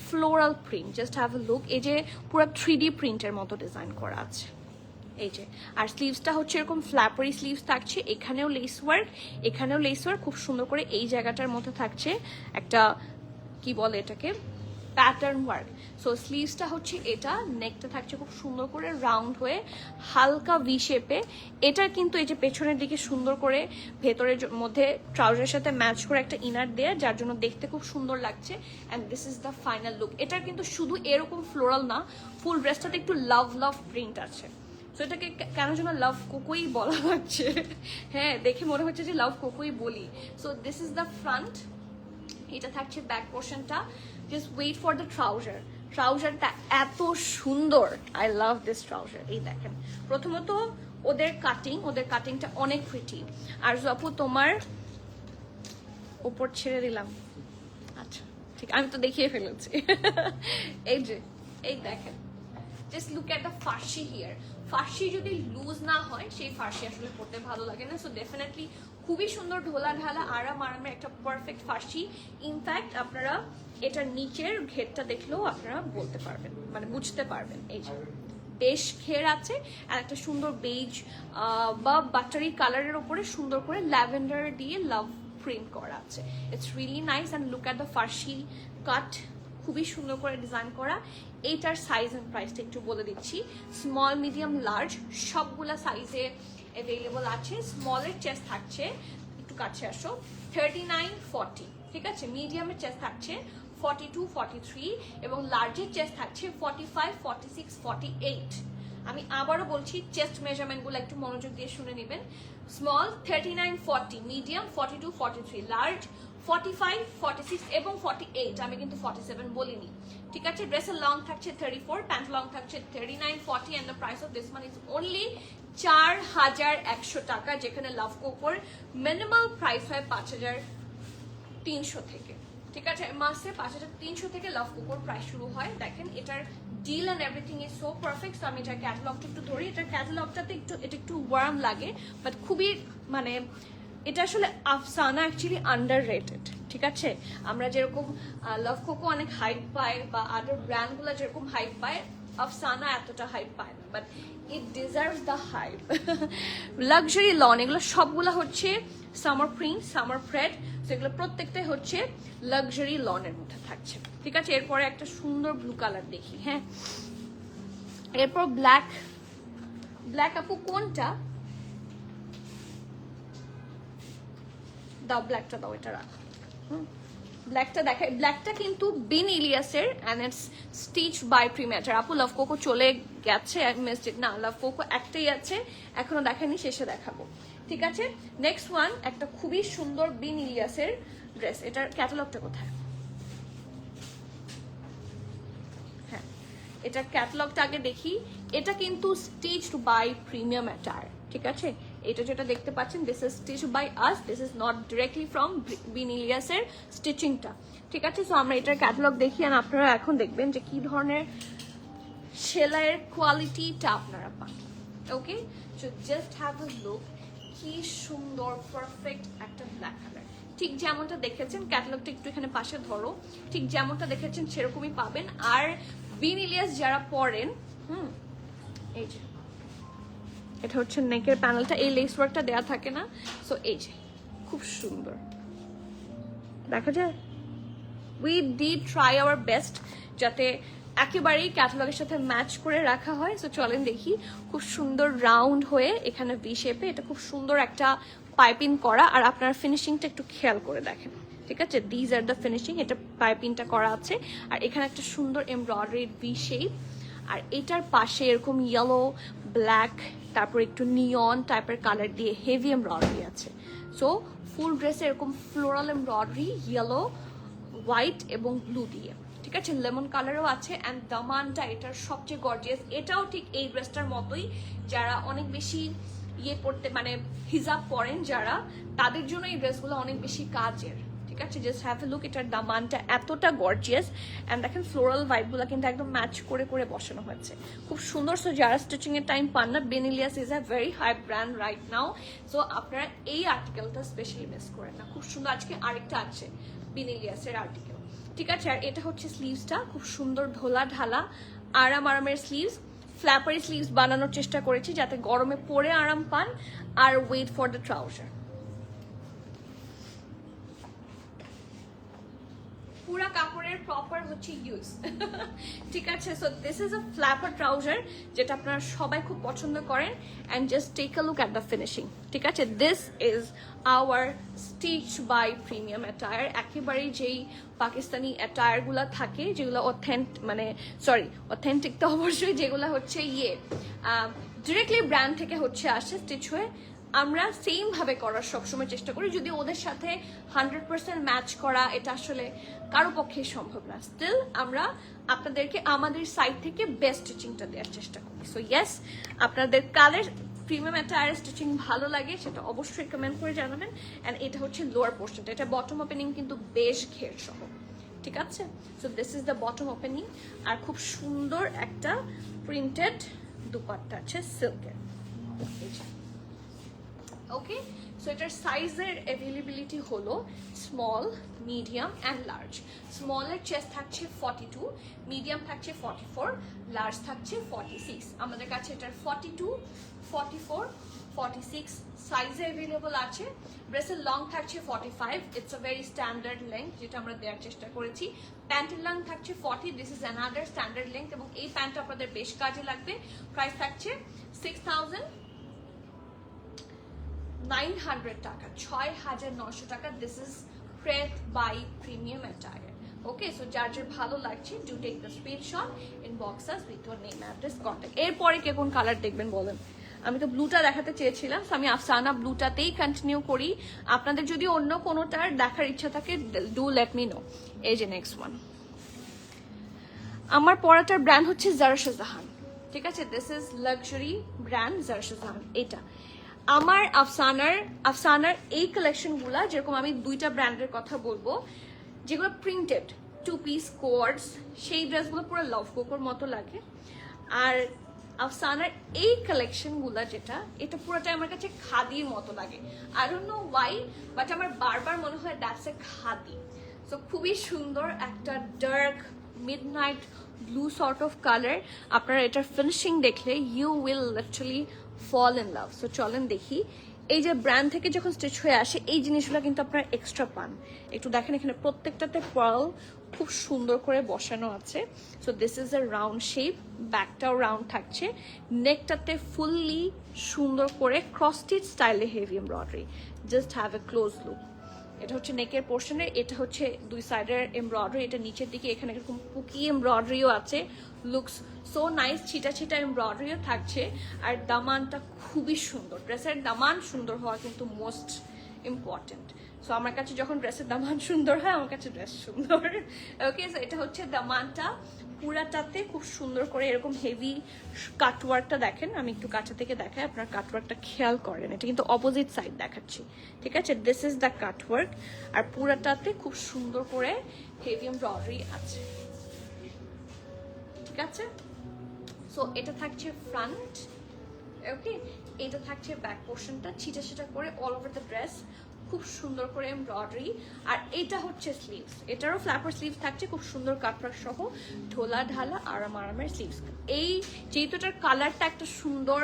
floral print. Just have a look. এই যে পুরো 3D প্রিন্টের মতো ডিজাইন করা আছে এই যে। আর স্লিভসটা হচ্ছে এরকম ফ্ল্যাপারি স্লিভস থাকছে, এখানেও লেস ওয়ার্ক, এখানেও লেস ওয়ার্ক, খুব সুন্দর করে এই জায়গাটার মধ্যে থাকছে একটা কি বলে এটাকে, প্যাটার্ন ওয়ার্ক। সো স্লিভসটা হচ্ছে এটা, নেকটা থাকছে খুব সুন্দর করে রাউন্ড হয়ে হালকা ভি শেপে। এটার কিন্তু এই যে পেছনের দিকে সুন্দর করে ভেতরের মধ্যে ট্রাউজারের সাথে ম্যাচ করে একটা ইনার দেয়া, যার জন্য দেখতে খুব সুন্দর লাগছে। And this is the final look. এটার কিন্তু শুধু এরকম ফ্লোরাল না, ফুল ড্রেসটাতে একটু লাভ লাভ প্রিন্ট আছে। সো এটাকে কেন যেন লাভ কোকোই বলা হচ্ছে, হ্যাঁ দেখে মনে হচ্ছে যে লাভ কোকোই বলি। So this is the front, এটা থাকছে ব্যাক পোর্শনটা। Just wait for the trouser. ট্রাউজারটা এত সুন্দর, আই লাভ দিস ট্রাউজার। এই দেখেন, প্রথমত ওদের কাটিংটা অনেক প্রিটি। আর আপু তোমার উপর ছেড়ে দিলাম, আচ্ছা ঠিক, আমি তো দেখিয়ে ফেলেছি। এই যে, এই দেখেন, জাস্ট লুক অ্যাট দ্য ফার্সি হিয়ার। ফার্সি যদি লুজ না হয় সেই ফার্সি আসলে পড়তে ভালো লাগে না। সো ডেফিনেটলি খুবই সুন্দর ঢোলা ঢালা আরামের একটা পারফেক্ট ফার্সি। ইনফ্যাক্ট আপনারা এটার নিচের ঘেরটা দেখলেও আপনারা বলতে পারবেন, মানে বুঝতে পারবেন। এই যে বেশ ঘের আছে, আর একটা সুন্দর বেজ বা বাটারি কালারের ওপরে সুন্দর করে ল্যাভেন্ডার দিয়ে লাভ প্রিন্ট করা আছে। It's really nice. And look at the ফার্সি কাট, খুবই সুন্দর করে ডিজাইন করা। এইটার সাইজ এন্ড প্রাইসটা একটু বলে দিচ্ছি। স্মল, মিডিয়াম, লার্জ সবগুলা সাইজে অ্যাভেলেবল আছে। স্মলের চেস্ট থাকছে, একটু কাছে আসো, 39-40, ঠিক আছে। মিডিয়ামের চেস্ট থাকছে 42-43 এবং লার্জের চেস্ট থাকছে 45-46-48। আমি আবারও বলছি, চেস্ট মেজারমেন্টগুলো একটু মনোযোগ দিয়ে শুনে নেবেন। স্মল 39-40, মিডিয়াম 42-43, লার্জ 45-46 এবং 48। আমি কিন্তু 47 বলিনি, ঠিক আছে। ড্রেসের লং থাকছে 34, প্যান্ট লং থাকছে 39-40 and the price of this one is only 4100 টাকা, যেখানে লাভ কোকোর মিনিমাম প্রাইস হয় 5300 থেকে, ঠিক আছে। মাসে 5300 থেকে লাভ কোকোর প্রাইস শুরু হয়। দেখেন এটার deal and everything is so perfect. So আমি এটার ক্যাটালগটা একটু ধরি। এটার ক্যাটালগটাতে এটা একটু ওয়ার্ম লাগে, বাট খুবই মানে এটা আসলে আফসানা অ্যাকচুয়ালি আন্ডাররেটেড, ঠিক আছে। আমরা যেরকম লাভ কোকো অনেক হাইপ পায় বা আদার ব্র্যান্ডগুলো যেরকম হাইপ পায়, আফসানা এতটা হাইপ পায় না, but it deserves the hype. Luxury loan, এগুলো সবগুলো হচ্ছে সামার প্রিন্ট, সামার থ্রেড, সেগুলো প্রত্যেকটাই হচ্ছে লাক্সারি লনের মধ্যে থাকছে, ঠিক আছে। এরপরে একটা সুন্দর ব্লু কালার দেখি, হ্যাঁ। এরপর ব্ল্যাক আপু কোনটা দাও, ব্ল্যাকটা দাও, এটা রাখো। ব্ল্যাকটা দেখাই। ব্ল্যাকটা কিন্তু বিন ইলিয়াসের অ্যান্ড ইটস স্টিচ বাই প্রিমেটার। আপু লাভ কোকো চলে গেছে, মিস্টেক না, লাভ কোকো একটাই আছে, এখনো দেখাইনি, শেষে দেখাবো, ঠিক আছে। নেক্সট ওয়ান একটা খুবই সুন্দর বিন ইলিয়াসের ড্রেস। এটার ক্যাটালগটা কোথায়? হ্যাঁ, এটার ক্যাটালগটা আগে দেখি। এটা কিন্তু স্টিচড বাই প্রিমিয়াম অ্যাটায়ার, ঠিক আছে। এটা যেটা দেখতে পাচ্ছেন, this is stitch by us, this is not directly from বিন ইলিয়াসের স্টিচিংটা, ঠিক আছে। সো আমরা এটার ক্যাটালগ দেখি, আর আপনারা এখন দেখবেন যে কি ধরনের সেলাইয়ের কোয়ালিটিটা আপনারা পান। Okay, so just have a look, কি সুন্দর পারফেক্ট একটা ব্ল্যাক কালার। ঠিক যেমনটা দেখেছেন, ক্যাটালগটা একটু এখানে পাশে ধরো, ঠিক যেমনটা দেখেছেন সেরকমই পাবেন। আর বিন ইলিয়াস যারা পরেন, এই যে এটা হচ্ছে নেকের প্যানেলটা, এই লেস ওয়ার্কটা দেওয়া থাকে না, সো এই যে খুব সুন্দর দেখা যায়। We did try our best যাতে একেবারেই ক্যাটালগের সাথে ম্যাচ করে রাখা হয়। সো চলেন দেখি, খুব সুন্দর রাউন্ড হয়ে এখানে ভি শেপে, এটা খুব সুন্দর একটা পাইপিং করা। আর আপনার ফিনিশিংটা একটু খেয়াল করে দেখেন, ঠিক আছে, দিজ আর দ্য ফিনিশিং, এটা পাইপিংটা করা আছে। আর এখানে একটা সুন্দর এমব্রয়ডারি ভি শেপ, আর এটার পাশে এরকম ইয়েলো ব্ল্যাক তারপর একটু নিয়ন টাইপের কালার দিয়ে হেভি এমব্রয়ডারি আছে। সো ফুল ড্রেসে এরকম ফ্লোরাল এমব্রয়ডারি ইয়েলো, হোয়াইট এবং ব্লু দিয়ে, ঠিক আছে, লেমন কালারও আছে। অ্যান্ড দামানটা এটার সবচেয়ে গর্জিয়াস, এটাও ঠিক এই ড্রেসটার মতোই, যারা অনেক বেশি ইয়ে পড়তে মানে হিজাব পরেন যারা, তাদের জন্য এই ড্রেসগুলো অনেক বেশি কাজের, ঠিক আছে। জাস্ট হ্যাভ এ লুক, এটার দামানটা এতটা গর্জিয়াস। অ্যান্ড দেখেন ফ্লোরাল ভাইবগুলো কিন্তু একদম ম্যাচ করে করে বসানো হয়েছে, খুব সুন্দর। সো যারা স্টিচিং এর টাইম পান না, Bin Ilyas is a very high brand right now. সো আপনারা এই আর্টিকেলটা স্পেশালি মিস করেন না, খুব সুন্দর। আজকে আরেকটা আছে বিন ইলিয়াসের আর্টিকেল, ঠিক আছে। আর এটা হচ্ছে স্লিভসটা, খুব সুন্দর ঢোলা ঢালা আরামের স্লিভস, ফ্ল্যাপারি স্লিভস বানানোর চেষ্টা করেছি যাতে গরমে পরে আরাম পান। আর ওয়েট ফর দ্য ট্রাউজার, পুরা কাপড়ের প্রপার হচ্ছে ইউজ, ঠিক আছে। So this is a flapper trouser যেটা আপনারা সবাই খুব পছন্দ করেন। And just take a look at the finishing, ঠিক আছে। This is our stitch by premium attire. একেবারেই যেই পাকিস্তানি অ্যাটায়ারগুলো থাকে যেগুলো অথেন্টিক তো অবশ্যই, যেগুলো হচ্ছে ডিরেক্টলি ব্র্যান্ড থেকে হচ্ছে আসে স্টিচ হয়ে, আমরা সেম ভাবে করার সবসময় চেষ্টা করি। যদি ওদের সাথে 100% ম্যাচ করা এটা আসলে কারো পক্ষেই সম্ভব না, স্টিল আমরা আপনাদেরকে আমাদের সাইড থেকে বেস্ট স্টিচিংটা দেওয়ার চেষ্টা করি। সো ইয়েস, আপনাদের কালের প্রিমিয়াম অ্যাটায়ার স্টিচিং ভালো লাগে সেটা অবশ্যই কমেন্ট করে জানাবেন। অ্যান্ড এটা হচ্ছে লোয়ার পোর্শনটা, এটা বটম ওপেনিং কিন্তু বেশ ঘের সহ, ঠিক আছে। So this is the bottom opening. আর খুব সুন্দর একটা প্রিন্টেড দুপাট্টা আছে সিল্কের, ওকে। সো এটার সাইজের অ্যাভেলেবিলিটি হলো স্মল, মিডিয়াম অ্যান্ড লার্জ। স্মলের চেস্ট থাকছে 42, মিডিয়াম থাকছে 44, লার্জ থাকছে 46। আমাদের কাছে এটার 42, 44, 46 সাইজে অ্যাভেলেবল আছে। ড্রেসের লং থাকছে 45, it's a very standard length যেটা আমরা দেওয়ার চেষ্টা করেছি। প্যান্টের লং থাকছে 40, this is another standard length এবং এই প্যান্টটা আপনাদের বেশ কাজে লাগবে। প্রাইস থাকছে 6,900 টাকা, 6,900 টাকা। This is crepe by premium attire, okay. So যার যার ভালো লাগছে do take the screenshot, inbox us with your name, address, contact. এরপরে কে কোন কালার দেখবেন বলেন? আমি তো ব্লুটা দেখাতে চেয়েছিলাম, তো আমি আফসানা ব্লুটাতেই কন্টিনিউ করি। আপনাদের যদি অন্য কোনোটার দেখার ইচ্ছা থাকে ডু লেট মি নো। এই যে নেক্সট ওয়ান, আমার পরাটার ব্র্যান্ড হচ্ছে জারা শাহজাহান, ঠিক আছে। দিস ইজ লাক্সারি ব্র্যান্ড জারা শাহজাহান। এটা আমার আফসানার এই কালেকশনগুলা, যেরকম আমি দুইটা ব্র্যান্ডের কথা বলবো, যেগুলো প্রিন্টেড 2 পিস কোয়ার্ডস, সেই ড্রেসগুলো পুরো লাভ কোকোর মতো লাগে। আর আফসানার এই কালেকশনগুলা যেটা, এটা পুরোটাই আমার কাছে খাদির মতো লাগে। I don't know Y, but আমার বারবার মনে হয় দ্যাটস এ খাদি। সো খুবই সুন্দর একটা dark midnight blue sort of colour. আপনারা এটার ফিনিশিং দেখলে you will literally fall in love. So চলেন দেখি, এই যে ব্র্যান্ড থেকে যখন স্টিচ হয়ে আসে এই জিনিসগুলো কিন্তু আপনারা এক্সট্রা পান। একটু দেখেন এখানে প্রত্যেকটাতে পার্ল খুব সুন্দর করে বসানো আছে। So this is a round shape, ব্যাকটাও রাউন্ড থাকছে, নেকটাতে ফুললি সুন্দর করে ক্রস স্টিচ স্টাইলে heavy embroidery. Just have a close look. এটা হচ্ছে নেকের পোর্শনের, এটা হচ্ছে দুই সাইডের এমব্রয়ডারি, এটা নিচের দিকে এখানে এরকম পুকি এমব্রয়ডারিও আছে, লুকস সো নাইস, ছিটা ছিটা এমব্রয়ডারিও থাকছে। আর দামানটা খুবই সুন্দর, ড্রেসের দামান সুন্দর হওয়া কিন্তু মোস্ট ইম্পর্টেন্ট। সো আমার কাছে যখন ড্রেসের দামান সুন্দর হয়, আমার কাছে ড্রেস সুন্দর, ওকে। সো এটা হচ্ছে দামানটা, পুরাটাতে খুব সুন্দর করে এরকম হেভি কাটওয়ার্কটা দেখেন। আমি একটু কাছে থেকে দেখাই, আপনার কাটওয়ার্কটা খেয়াল করেন, এটা কিন্তু অপোজিট সাইড দেখাচ্ছি, ঠিক আছে। This is the cutwork. আর পুরাটাতে খুব সুন্দর করে হেভি এমব্রয়ডারি আছে, ঠিক আছে। সো এটা থাকছে ফ্রন্ট, ওকে, এটা থাকছে ব্যাক পোর্শনটা ছিটা ছিটা করে অল ওভার দ্য ড্রেস, খুব সুন্দর করে এমব্রয়ডারি। আর এটা হচ্ছে স্লিভস, এটারও ফ্ল্যাপার স্লিভস থাকছে খুব সুন্দর কাটওয়ার্ক সহ, ঢোলা ঢালা আরামের স্লিভস। এই যেহেতু এটার কালারটা একটা সুন্দর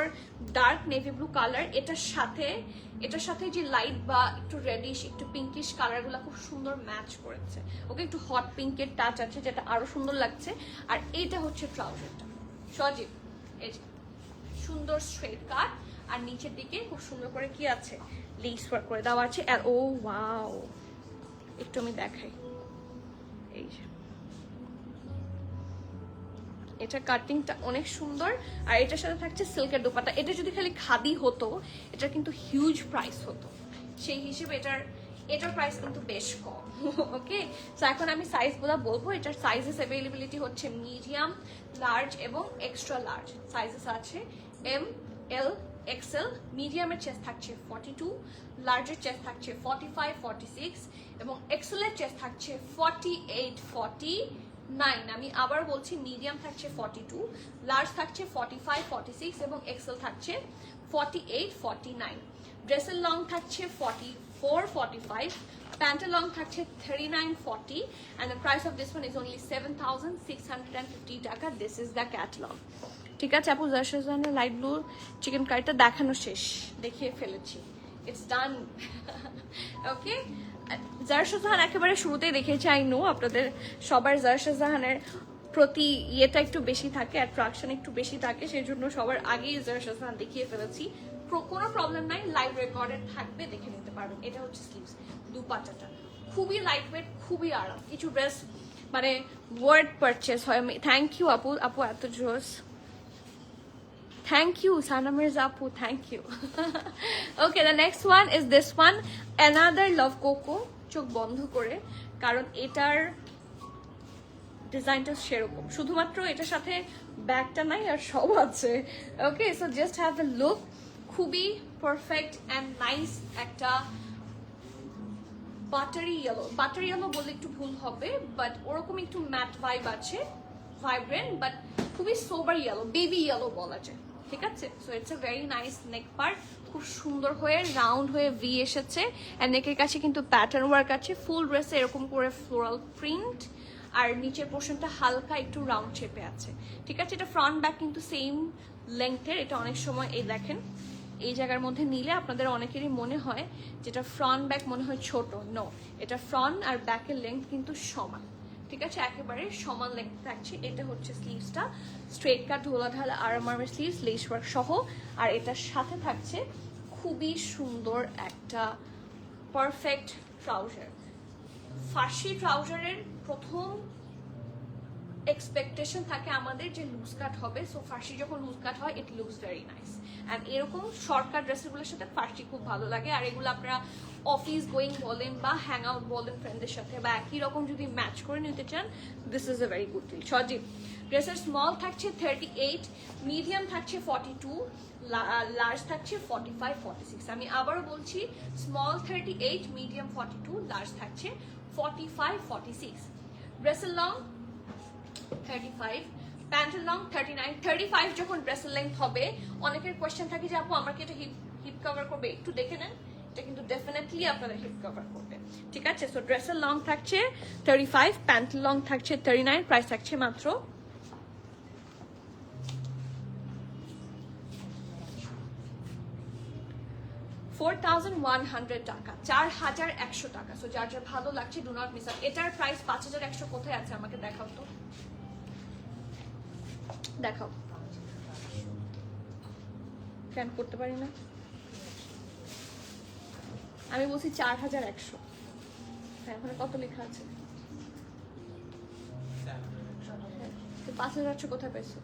ডার্ক নেভি ব্লু কালার, এটার সাথে যে লাইট বা একটু রেডিশ একটু পিঙ্কিশ কালারগুলো খুব সুন্দর ম্যাচ করেছে, ওকে, একটু হট পিঙ্কের টাচ আছে যেটা আরো সুন্দর লাগছে। আর এইটা হচ্ছে ট্রাউজারটা সজীব, এই যে সুন্দর স্ট্রেট কাট, আর নিচের দিকে খুব সুন্দর করে কি আছে লেস ওয়ার্ক করে দেওয়া আছে। আর ও ওয়াও, একটু আমি দেখাই, এই যে এটা কাটিংটা অনেক সুন্দর। আর এটার সাথে থাকছে সিল্কের দোপাট্টা। এটা যদি খালি খাদি হতো এটা কিন্তু হিউজ প্রাইস হতো, সেই হিসেবে এটার প্রাইস কিন্তু বেশ কম, ওকে। সো এখন আমি সাইজগুলো বলবো। এটার সাইজেস অ্যাভেলেবিলিটি হচ্ছে মিডিয়াম, লার্জ এবং এক্সট্রা লার্জ সাইজেস আছে। এম, এল, এক্সেল। মিডিয়ামের চেস্ট থাকছে 42, লার্জের চেস্ট থাকছে 45, 46 এবং এক্সেলের চেস্ট থাকছে 48, 49। আমি আবার বলছি, মিডিয়াম থাকছে 42, লার্জ থাকছে 45, 46 এবং এক্সেল থাকছে 48, 49। ড্রেসের লং থাকছে 44, 45, প্যান্টের লং থাকছে 39, 40 and the price of this one is only 7,650 টাকা। This is the catalog. ঠিক আছে আপু, জার্সিজনের লাইট ব্লু চিকেন কারিটা দেখানো শেষ, দেখিয়ে ফেলেছি, ইটস ডান, ওকে। জার্সিজাহান একেবারে শুরুতেই দেখেছি, আই নো আপনাদের সবার জার্সিজাহানের প্রতি ইয়েটা একটু বেশি থাকে, অ্যাট্রাকশন একটু বেশি থাকে, সেই জন্য সবার আগেই জার্সিজাহান দেখিয়ে ফেলেছি। কোনো প্রবলেম নাই, লাইভ রেকর্ডেড থাকবে, দেখে নিতে পারবেন। এটা হচ্ছে স্লিভস, দুপাট্টাটা খুবই লাইট ওয়েট, খুবই আরাম। কিছু ড্রেস মানে ওয়ার্ড পারচেস হয়। থ্যাংক ইউ আপু, এত জোস, thank you Sana Mirza apu, thank you. Okay, the next one is this one, another love coco, চোখ বন্ধ করে, কারণ এটার ডিজাইনটা সেরকম, শুধুমাত্র এটার সাথে ব্যাগটা নাই আর সব আছে, okay. So just have a look, খুবই পারফেক্ট অ্যান্ড নাইস একটা বাটারি ইয়েলো বললে একটু ভুল হবে, বাট ওরকম একটু ম্যাট ভাইব আছে, ভাইব্রেন্ট বাট খুবই সোবার ইয়েলো, বেবি ইয়েলো বলা যায়, ঠিক আছে। So it's a very nice neck part, খুব সুন্দর হয়ে রাউন্ড হয়ে ভি এসেছে, অ্যান্ড নেকের কাছে কিন্তু প্যাটার্ন ওয়ার্ক আছে, ফুল ড্রেসে এরকম করে ফ্লোরাল প্রিন্ট, আর নিচের পোর্শনটা হালকা একটু রাউন্ড শেপে আছে, ঠিক আছে। এটা ফ্রন্ট ব্যাক কিন্তু সেম লেংথের। এটা অনেক সময় এই দেখেন এই জায়গার মধ্যে নিলে আপনাদের অনেকেরই মনে হয় যেটা ফ্রন্ট ব্যাক মনে হয় ছোট, নো, এটা ফ্রন্ট আর ব্যাকের লেংথ কিন্তু সমান, ঠিক আছে, একেবারে সমান লেংথ থাকছে। এটা হচ্ছে স্লিভসটা, স্ট্রেট কাট ঢোলা ঢালা আরামের স্লিভস, লেস ওয়ার্ক সহ। আর এটার সাথে থাকছে খুবই সুন্দর একটা পারফেক্ট ট্রাউজার। ফার্সি ট্রাউজারের প্রথম এক্সপেকটেশন থাকে আমাদের যে লুজ কাট হবে, সো ফার্সি যখন লুজ কাট হয় it looks very nice. And এরকম শর্টকাট ড্রেসগুলোর সাথে ফার্সি খুব ভালো লাগে। আর এগুলো আপনারা অফিস গোয়িং বলেন বা হ্যাং আউট বলেন ফ্রেন্ডদের সাথে, বা একই রকম যদি ম্যাচ করে নিতে চান, this is a very good deal. Sajib ড্রেসের স্মল থাকছে 38, মিডিয়াম থাকছে 42, লার্জ থাকছে 45, 46। আমি আবারও বলছি, স্মল 38, মিডিয়াম 42, লার্জ থাকছে 45, 46। ড্রেসের লং 35, প্যান্টের লং 39, 35 যখন ড্রেসের লেন্থ হবে, অনেকের কোয়েশ্চেন থাকে যে আপু আমার কি এটা হিপ কভার করবে, একটু দেখে নেন, এটা কিন্তু ডেফিনেটলি আপনাদের হিপ কভার করবে, ঠিক আছে। সো ড্রেসের লং থাকছে 35, প্যান্টের লং থাকছে 39, প্রাইস থাকছে মাত্র 4,100 টাকা, 4,100 টাকা। সো যার যার ভালো লাগছে ডু নট মিস আউট। এটার প্রাইস 5,100 কোথায় আছে আমাকে দেখাও তো, দেখাও, কেন করতে পারি না আমি বলছি 4,100, হ্যাঁ ওখানে কত লেখা আছে, 5,100 কোথায় পেয়েছো?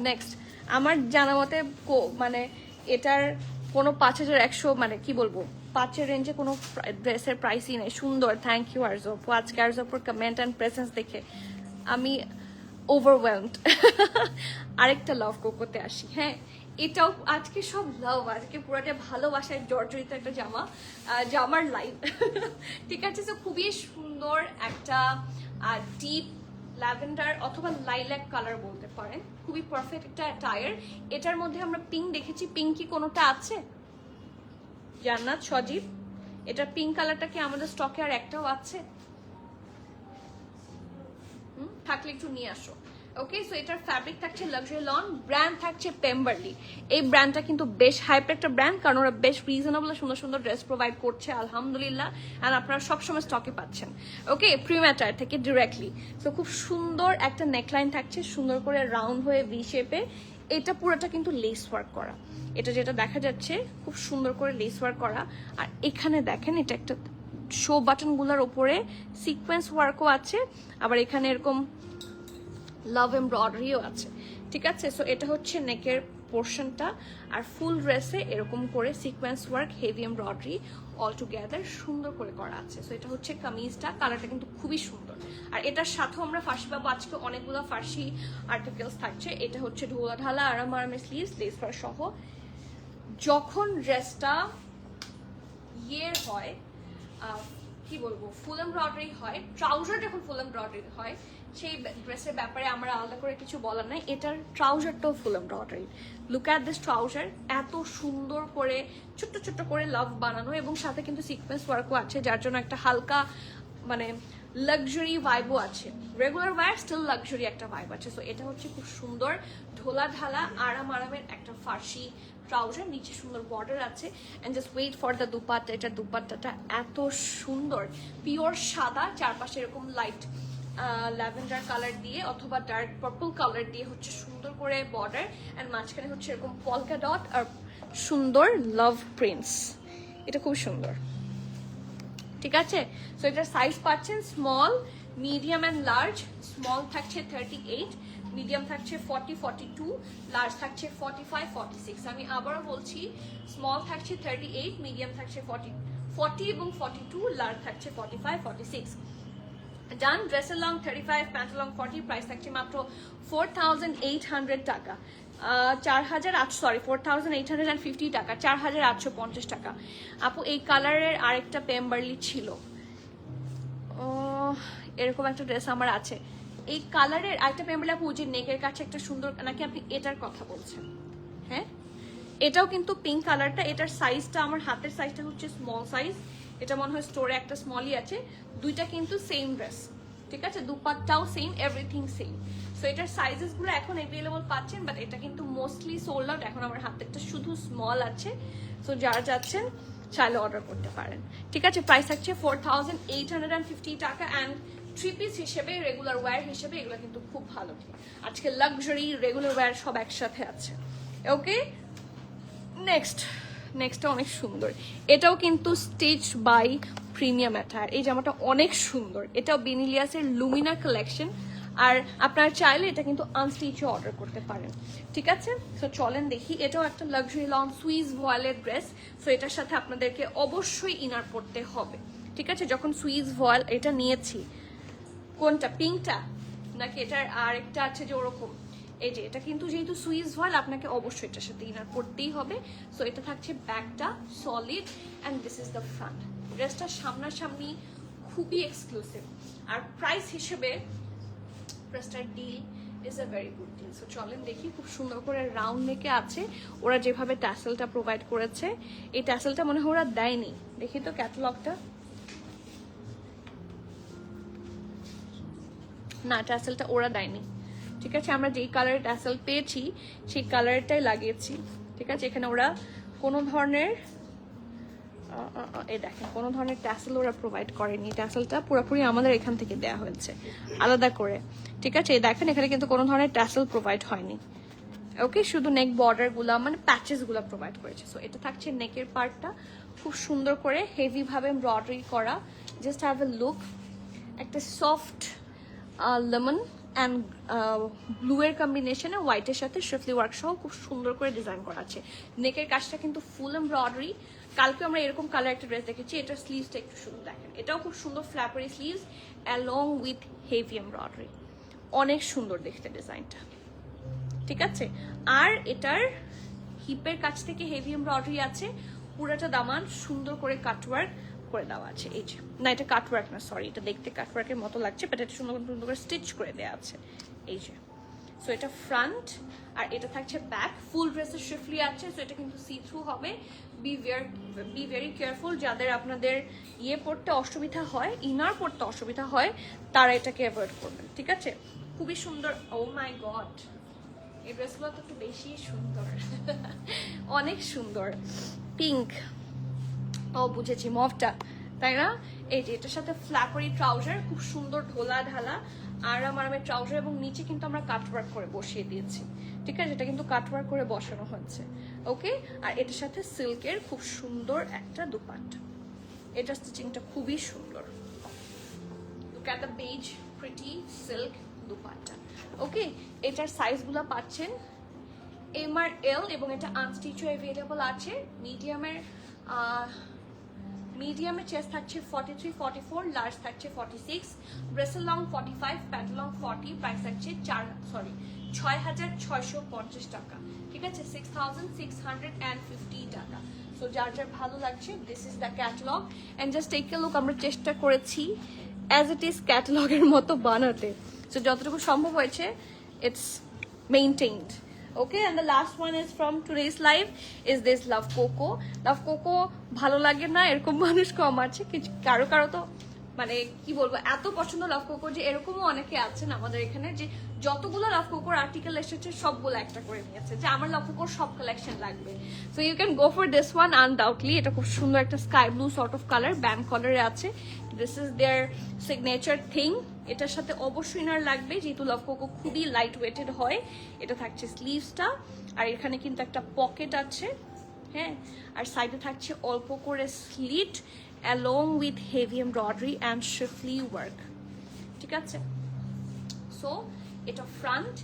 নেক্সট, আমার জানা মতে মানে এটার কোনো 5,100 মানে কি বলবো 5-এর রেঞ্জে কোনো ড্রেসের প্রাইসই নেই। সুন্দর, থ্যাংক ইউ আরজপু। আজকে আরজপুর কমেন্ট অ্যান্ড প্রেজেন্স দেখে আমি ওভারওয়েলমড। আরেকটা লাভ কোকোতে আসি, হ্যাঁ এটাও আজকে সব লাভ, আজকে পুরোটা ভালোবাসায় জর্জরিত একটা জামার লাইভ, ঠিক আছে। তো খুবই সুন্দর একটা ডিপ ল্যাভেন্ডার অথবা লাইল্যাক কালার বলতে পারেন, খুবই পারফেক্ট একটা অ্যাটায়ার। এটার মধ্যে আমরা পিঙ্ক দেখেছি, পিঙ্ক কি কোনোটা আছে? জান্নাত, সজীব, এটার পিঙ্ক কালারটা কি আমাদের স্টকে আর একটাও আছে? থাকলে একটু নিয়ে আসো। ওকে, সো এটার ফ্যাব্রিক থাকছে লাক্সারি লন, ব্র্যান্ড থাকছে পেম্বারলি। এই ব্র্যান্ডটা কিন্তু বেশ হাইপ একটা ব্র্যান্ড, কারণ ওরা বেশ রিজনেবল সুন্দর সুন্দর ড্রেস প্রোভাইড করছে আলহামদুলিল্লাহ, অ্যান্ড আপনারা সবসময় স্টকে পাচ্ছেন। ওকে, প্রিমেটার থেকে ডিরেক্টলি। সো খুব সুন্দর একটা নেকলাইন থাকছে, সুন্দর করে রাউন্ড হয়ে ভি শেপে। এটা পুরোটা কিন্তু লেস ওয়ার্ক করা, এটা যেটা দেখা যাচ্ছে খুব সুন্দর করে লেস ওয়ার্ক করা। আর এখানে দেখেন এটা একটা শো বাটনগুলোর ওপরে সিকোয়েন্স ওয়ার্কও আছে, আবার এখানে এরকম লাভ এমব্রয়ডারিও আছে। ঠিক আছে, সো এটা হচ্ছে নেকের পোর্শনটা, আর ফুল ড্রেসে এরকম করে sequence work, heavy embroidery all together সুন্দর করে করা আছে। সো এটা হচ্ছে কামিজটা, কালারটা কিন্তু খুবই সুন্দর। আর এটার সাথেও আমরা ফার্সি পাবো, আজকে অনেকগুলো ফার্সি আর্টিকেলস থাকছে। এটা হচ্ছে ঢোলা ঢালা আরাম আরামের স্লিভস, লেস ওয়ার্ক সহ। যখন ড্রেসটা ইয়ের হয়, কি বলবো, ফুল এমব্রয়ডারি হয়, ট্রাউজার যখন ফুল এমব্রয়ডারি হয়, সেই ড্রেসের ব্যাপারে আমরা আলাদা করে কিছু বলার নাই। এটার ট্রাউজারটাও full embroidery. Look at this trouser, এত সুন্দর করে ছোট্ট ছোট্ট করে লাভ বানানো, এবং সাথে কিন্তু সিকোয়েন্স ওয়ার্কও আছে, যার জন্য একটা হালকা মানে লাক্সারি ভাইবও আছে। রেগুলার ওয়্যার স্টিল লাক্সারি একটা ভাইব আছে। সো এটা হচ্ছে খুব সুন্দর ঢোলা ঢালা আরাম আরামের একটা ফার্সি ট্রাউজার, নিচে সুন্দর বর্ডার আছে। And just wait for the dupatta. এটা দুপাট্টাটা এত সুন্দর, পিওর সাদা, চারপাশে এরকম লাইট ল্যাভেন্ডার কালার দিয়ে অথবা ডার্ক পার্পল কালার দিয়ে হচ্ছে সুন্দর করে বর্ডার, অ্যান্ড মাঝখানে হচ্ছে এরকম পলকা ডট আর সুন্দর লাভ প্রিন্টস। এটা খুব সুন্দর। ঠিক আছে, সো এটার সাইজ পাচ্ছেন small, medium and large. Small থাকছে 38, মিডিয়াম থাকছে 40, 42, লার্জ থাকছে 45, 46। আমি আবারও বলছি, স্মল থাকছে 38, মিডিয়াম থাকছে 40 এবং 42, লার্জ থাকছে 45, 46। ডান। ড্রেসের লং 35, প্যান্ট লং 40, প্রাইস থাকছে মাত্র 4800 টাকা। 4850 টাকা, 4850 টাকা। আপু এই কালারের আরেকটা পেম্বারলি ছিল, এরকম একটা ড্রেস আমার আছে। এই কালারের আরেকটা পেম্বারলি আপু, যে নেকের কাছে একটা সুন্দর, নাকি আপনি এটার কথা বলছেন? হ্যাঁ, এটাও কিন্তু পিঙ্ক কালারটা। এটার সাইজটা, আমার হাতের সাইজটা হচ্ছে স্মল সাইজ। এটা মনে হয় স্টোরে একটা স্মলই আছে। দুইটা কিন্তু সেম ড্রেস, ঠিক আছে, দুপাট্টাও সেম, এভরিথিং সেম। সো এটার সাইজেস গুলো এখন অ্যাভেলেবল পাচ্ছেন, বাট এটা কিন্তু মোস্টলি সোল্ড আউট। এখন আমার হাতেরটা শুধু স্মল আছে। সো যারা যাচ্ছেন চাইলে অর্ডার করতে পারেন। ঠিক আছে, প্রাইস থাকছে 4850 টাকা। অ্যান্ড 3 পিস হিসেবে, রেগুলার ওয়্যার হিসেবে এগুলো কিন্তু খুব ভালো। আজকে লাক্সারি রেগুলার ওয়্যার সব একসাথে আছে। ওকে, নেক্সটটা অনেক সুন্দর। এটাও কিন্তু স্টিচ বাই প্রিমিয়াম অ্যাটায়ার। এই জামাটা অনেক সুন্দর। এটাও বেনিলিয়াসের লুমিনা কালেকশন, আর আপনারা চাইলে এটা কিন্তু আনস্টিচও অর্ডার করতে পারেন। ঠিক আছে, সো চলেন দেখি। এটাও একটা লাক্সারি লং সুইস ভয়েলের ড্রেস। সো এটার সাথে আপনাদেরকে অবশ্যই ইনার পরতে হবে। ঠিক আছে, যখন সুইস ভয়েল এটা নিয়েছি, কোনটা, পিঙ্কটা নাকি এটার আরেকটা আছে যে ওরকম, এই যে এটা কিন্তু যেহেতু সুইস ভয়েল, আপনাকে অবশ্যই এটার সাথে ইনার পরতেই হবে। সো এটা থাকছে ব্যাকটা solid, and this is the front. ড্রেসটা সামনাসামনি খুবই এক্সক্লুসিভ, আর প্রাইস হিসেবে ড্রেসটার deal is a very good deal. So চলেন দেখি। খুব সুন্দর করে রাউন্ড নেকে আছে। ওরা যেভাবে ট্যাসেলটা প্রোভাইড করেছে, এই ট্যাসেলটা মনে হয় ওরা দেয়নি। দেখি তো ক্যাটালগটা। না, ট্যাসেলটা ওরা দেয়নি। ঠিক আছে, আমরা যেই কালারের ট্যাসেল পেয়েছি সেই কালারটাই লাগিয়েছি। ঠিক আছে, এখানে ওরা কোনো ধরনের এই দেখেন কোনো ধরনের ট্যাসেল ওরা প্রোভাইড করেনি। ট্যাসেলটা পুরোপুরি আমাদের এখান থেকে দেয়া হয়েছে আলাদা করে। ঠিক আছে, এই দেখেন এখানে কিন্তু কোনো ধরনের ট্যাসেল প্রোভাইড হয়নি। ওকে, শুধু নেক বর্ডারগুলো মানে প্যাচেসগুলো প্রোভাইড করেছে। সো এটা থাকছে নেকের পার্টটা, খুব সুন্দর করে হেভি ভাবে এমব্রয়ডারি করা। জাস্ট হ্যাভ এ লুক, একটা সফট লেমন অ্যান্ড ব্লু এর কম্বিনেশনে হোয়াইটের সাথে শ্রিফলি ওয়ার্ক সহ খুব সুন্দর করে ডিজাইন করা আছে। নেকের কাজটা কিন্তু ফুল এমব্রয়ডারি। কালকে আমরা এরকম কালার একটা ড্রেস দেখেছি, এটার স্লিভসটা একটু সুন্দর দেখেন। এটাও খুব সুন্দর ফ্ল্যাপারি sleeves along with heavy embroidery, অনেক সুন্দর দেখতে ডিজাইনটা। ঠিক আছে, আর এটার হিপের কাছ থেকে হেভি এমব্রয়ডারি আছে। পুরাটা দামান সুন্দর করে কাটওয়ার্ক, করে দেওয়া আছে। এই যে, না এটা কাটওয়ার্ক না, সরি, এটা দেখতে কাটওয়ার্কের মতো লাগছে, বাট এটা সুন্দর সুন্দর করে স্টিচ করে দেওয়া আছে। এই যে, সো এটা ফ্রন্ট আর এটা থাকছে ব্যাক। ফুল ড্রেসের শিফলি আছে, সো এটা কিন্তু সি থ্রু হবে। বি ভেরি কেয়ারফুল, যাদের আপনাদের ইয়ে পড়তে অসুবিধা হয়, ইনার পড়তে অসুবিধা হয়, তারা এটাকে অ্যাভয়েড করবেন, ঠিক আছে? খুবই সুন্দর। ও মাই গড, এই ড্রেসগুলো তো একটু বেশি সুন্দর অনেক সুন্দর। পিঙ্ক, ও বুঝেছি, মভটা, তাই না? এই যে এটার সাথে ফ্ল্যাপারি ট্রাউজার, খুব সুন্দর ঢোলা ঢালা আরামের ট্রাউজার, এবং নিচে কিন্তু আমরা কাটওয়ার্ক করে বসিয়ে দিয়েছি, ঠিক আছে? এটা কিন্তু কাটওয়ার্ক করে বসানো হয়েছে, ওকে? আর এটার সাথে সিল্কের খুব সুন্দর একটা দুপাট্টা। এটা স্টিচিংটা খুবই সুন্দর। Look at the beige pretty silk dupatta, okay? এটার সাইজগুলো পাচ্ছেন এম আর এল, এবং এটা আনস্টিচও অ্যাভেলেবল আছে। মিডিয়ামের চেস্ট থাকছে 43, 44, লার্জ থাকছে 46, ব্রেসেল লং 45, প্যান্ট লং 40, প্রাইস থাকছে 6,650 টাকা, ঠিক আছে? 6,650 টাকা। সো যার যার ভালো লাগছে, this is the catalogue, and just take a look. আমরা চেষ্টা করেছি অ্যাজ ইট ইজ ক্যাটালগের মতো বানাতে, সো যতটুকু সম্ভব হয়েছে, it's maintained. Okay, and the last one is from today's live is this Love Coco. Love Coco ভালো লাগে না এরকম মানুষ কম আছে, কারো কারো তো মানে কি বলবো, এত পছন্দ লাভ কোকো যে এরকমও অনেকে আছেন আমাদের এখানে যে যতগুলো লাভ কোকোর আর্টিকেল এসেছে সবগুলো একটা করে নিয়েছে, যে আমার লাভ কোকোর সব কালেকশন লাগবে। So you can go for this one undoubtedly. এটা খুব সুন্দর একটা sky blue sort of colour, band কালারে আছে। This is their signature thing. এটার সাথে অবশ্যই ইনার লাগবে, যেহেতু লাভ কোকো খুবই লাইট ওয়েটেড হয়। এটা থাকছে স্লিভসটা, আর এখানে কিন্তু একটা পকেট আছে, হ্যাঁ, আর সাইডে থাকছে অল্প করে slit along with heavy embroidery and shiftly work, ঠিক আছে? সো এটা ফ্রন্ট,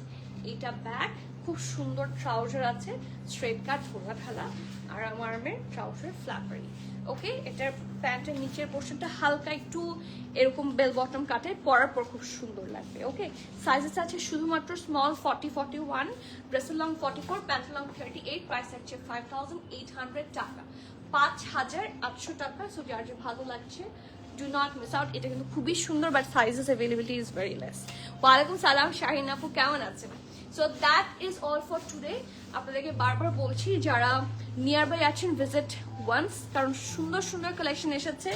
এটা ব্যাক। খুব সুন্দর ট্রাউজার আছে, স্ট্রেট কাট ঘোড়া ঢালা, আর আর্মের ট্রাউজার ফ্ল্যাপারি, ওকে? এটার প্যান্টের নিচের পোর্শনটা হালকা একটু এরকম বেল বটম কাটে, পরার পর খুব সুন্দর লাগবে, ওকে? সাইজেস আছে শুধুমাত্র স্মল 40, 41, ড্রেসের লং 44, প্যান্টের লং 38, প্রাইস আছে 5,800 টাকা, 5,800 টাকা। সো যার যে ভালো লাগছে, ডু নট মিস আউট। এটা কিন্তু খুবই সুন্দর, but sizes availability is very less. ওয়ালাইকুম সালাম শাহিন আপু, কেমন আছেন? So that is all for today. আপনাদেরকে বারবার বলছি, যারা নিয়ার বাই আছেন, ভিজিট ওয়ান্স, কারণ সুন্দর সুন্দর কালেকশন এসেছে।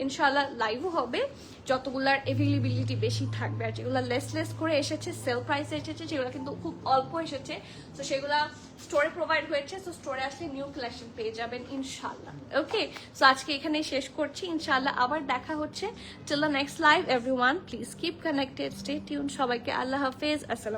ইনশাআল্লাহ লাইভও হবে, যতগুলার অ্যাভেলেবিলিটি বেশি থাকবে, আর যেগুলো লেস করে এসেছে, সেল প্রাইসে এসেছে, যেগুলো কিন্তু খুব অল্প এসেছে, তো সেগুলা স্টোরে প্রোভাইড হয়েছে। সো স্টোরে আসলে নিউ কালেকশন পেয়ে যাবেন ইনশাআল্লাহ, ওকে? সো আজকে এখানেই শেষ করছি, ইনশাআল্লাহ আবার দেখা হচ্ছে। Till the next live, everyone please keep connected, stay tune. সবাইকে আল্লাহ হাফেজ, আসসালাম।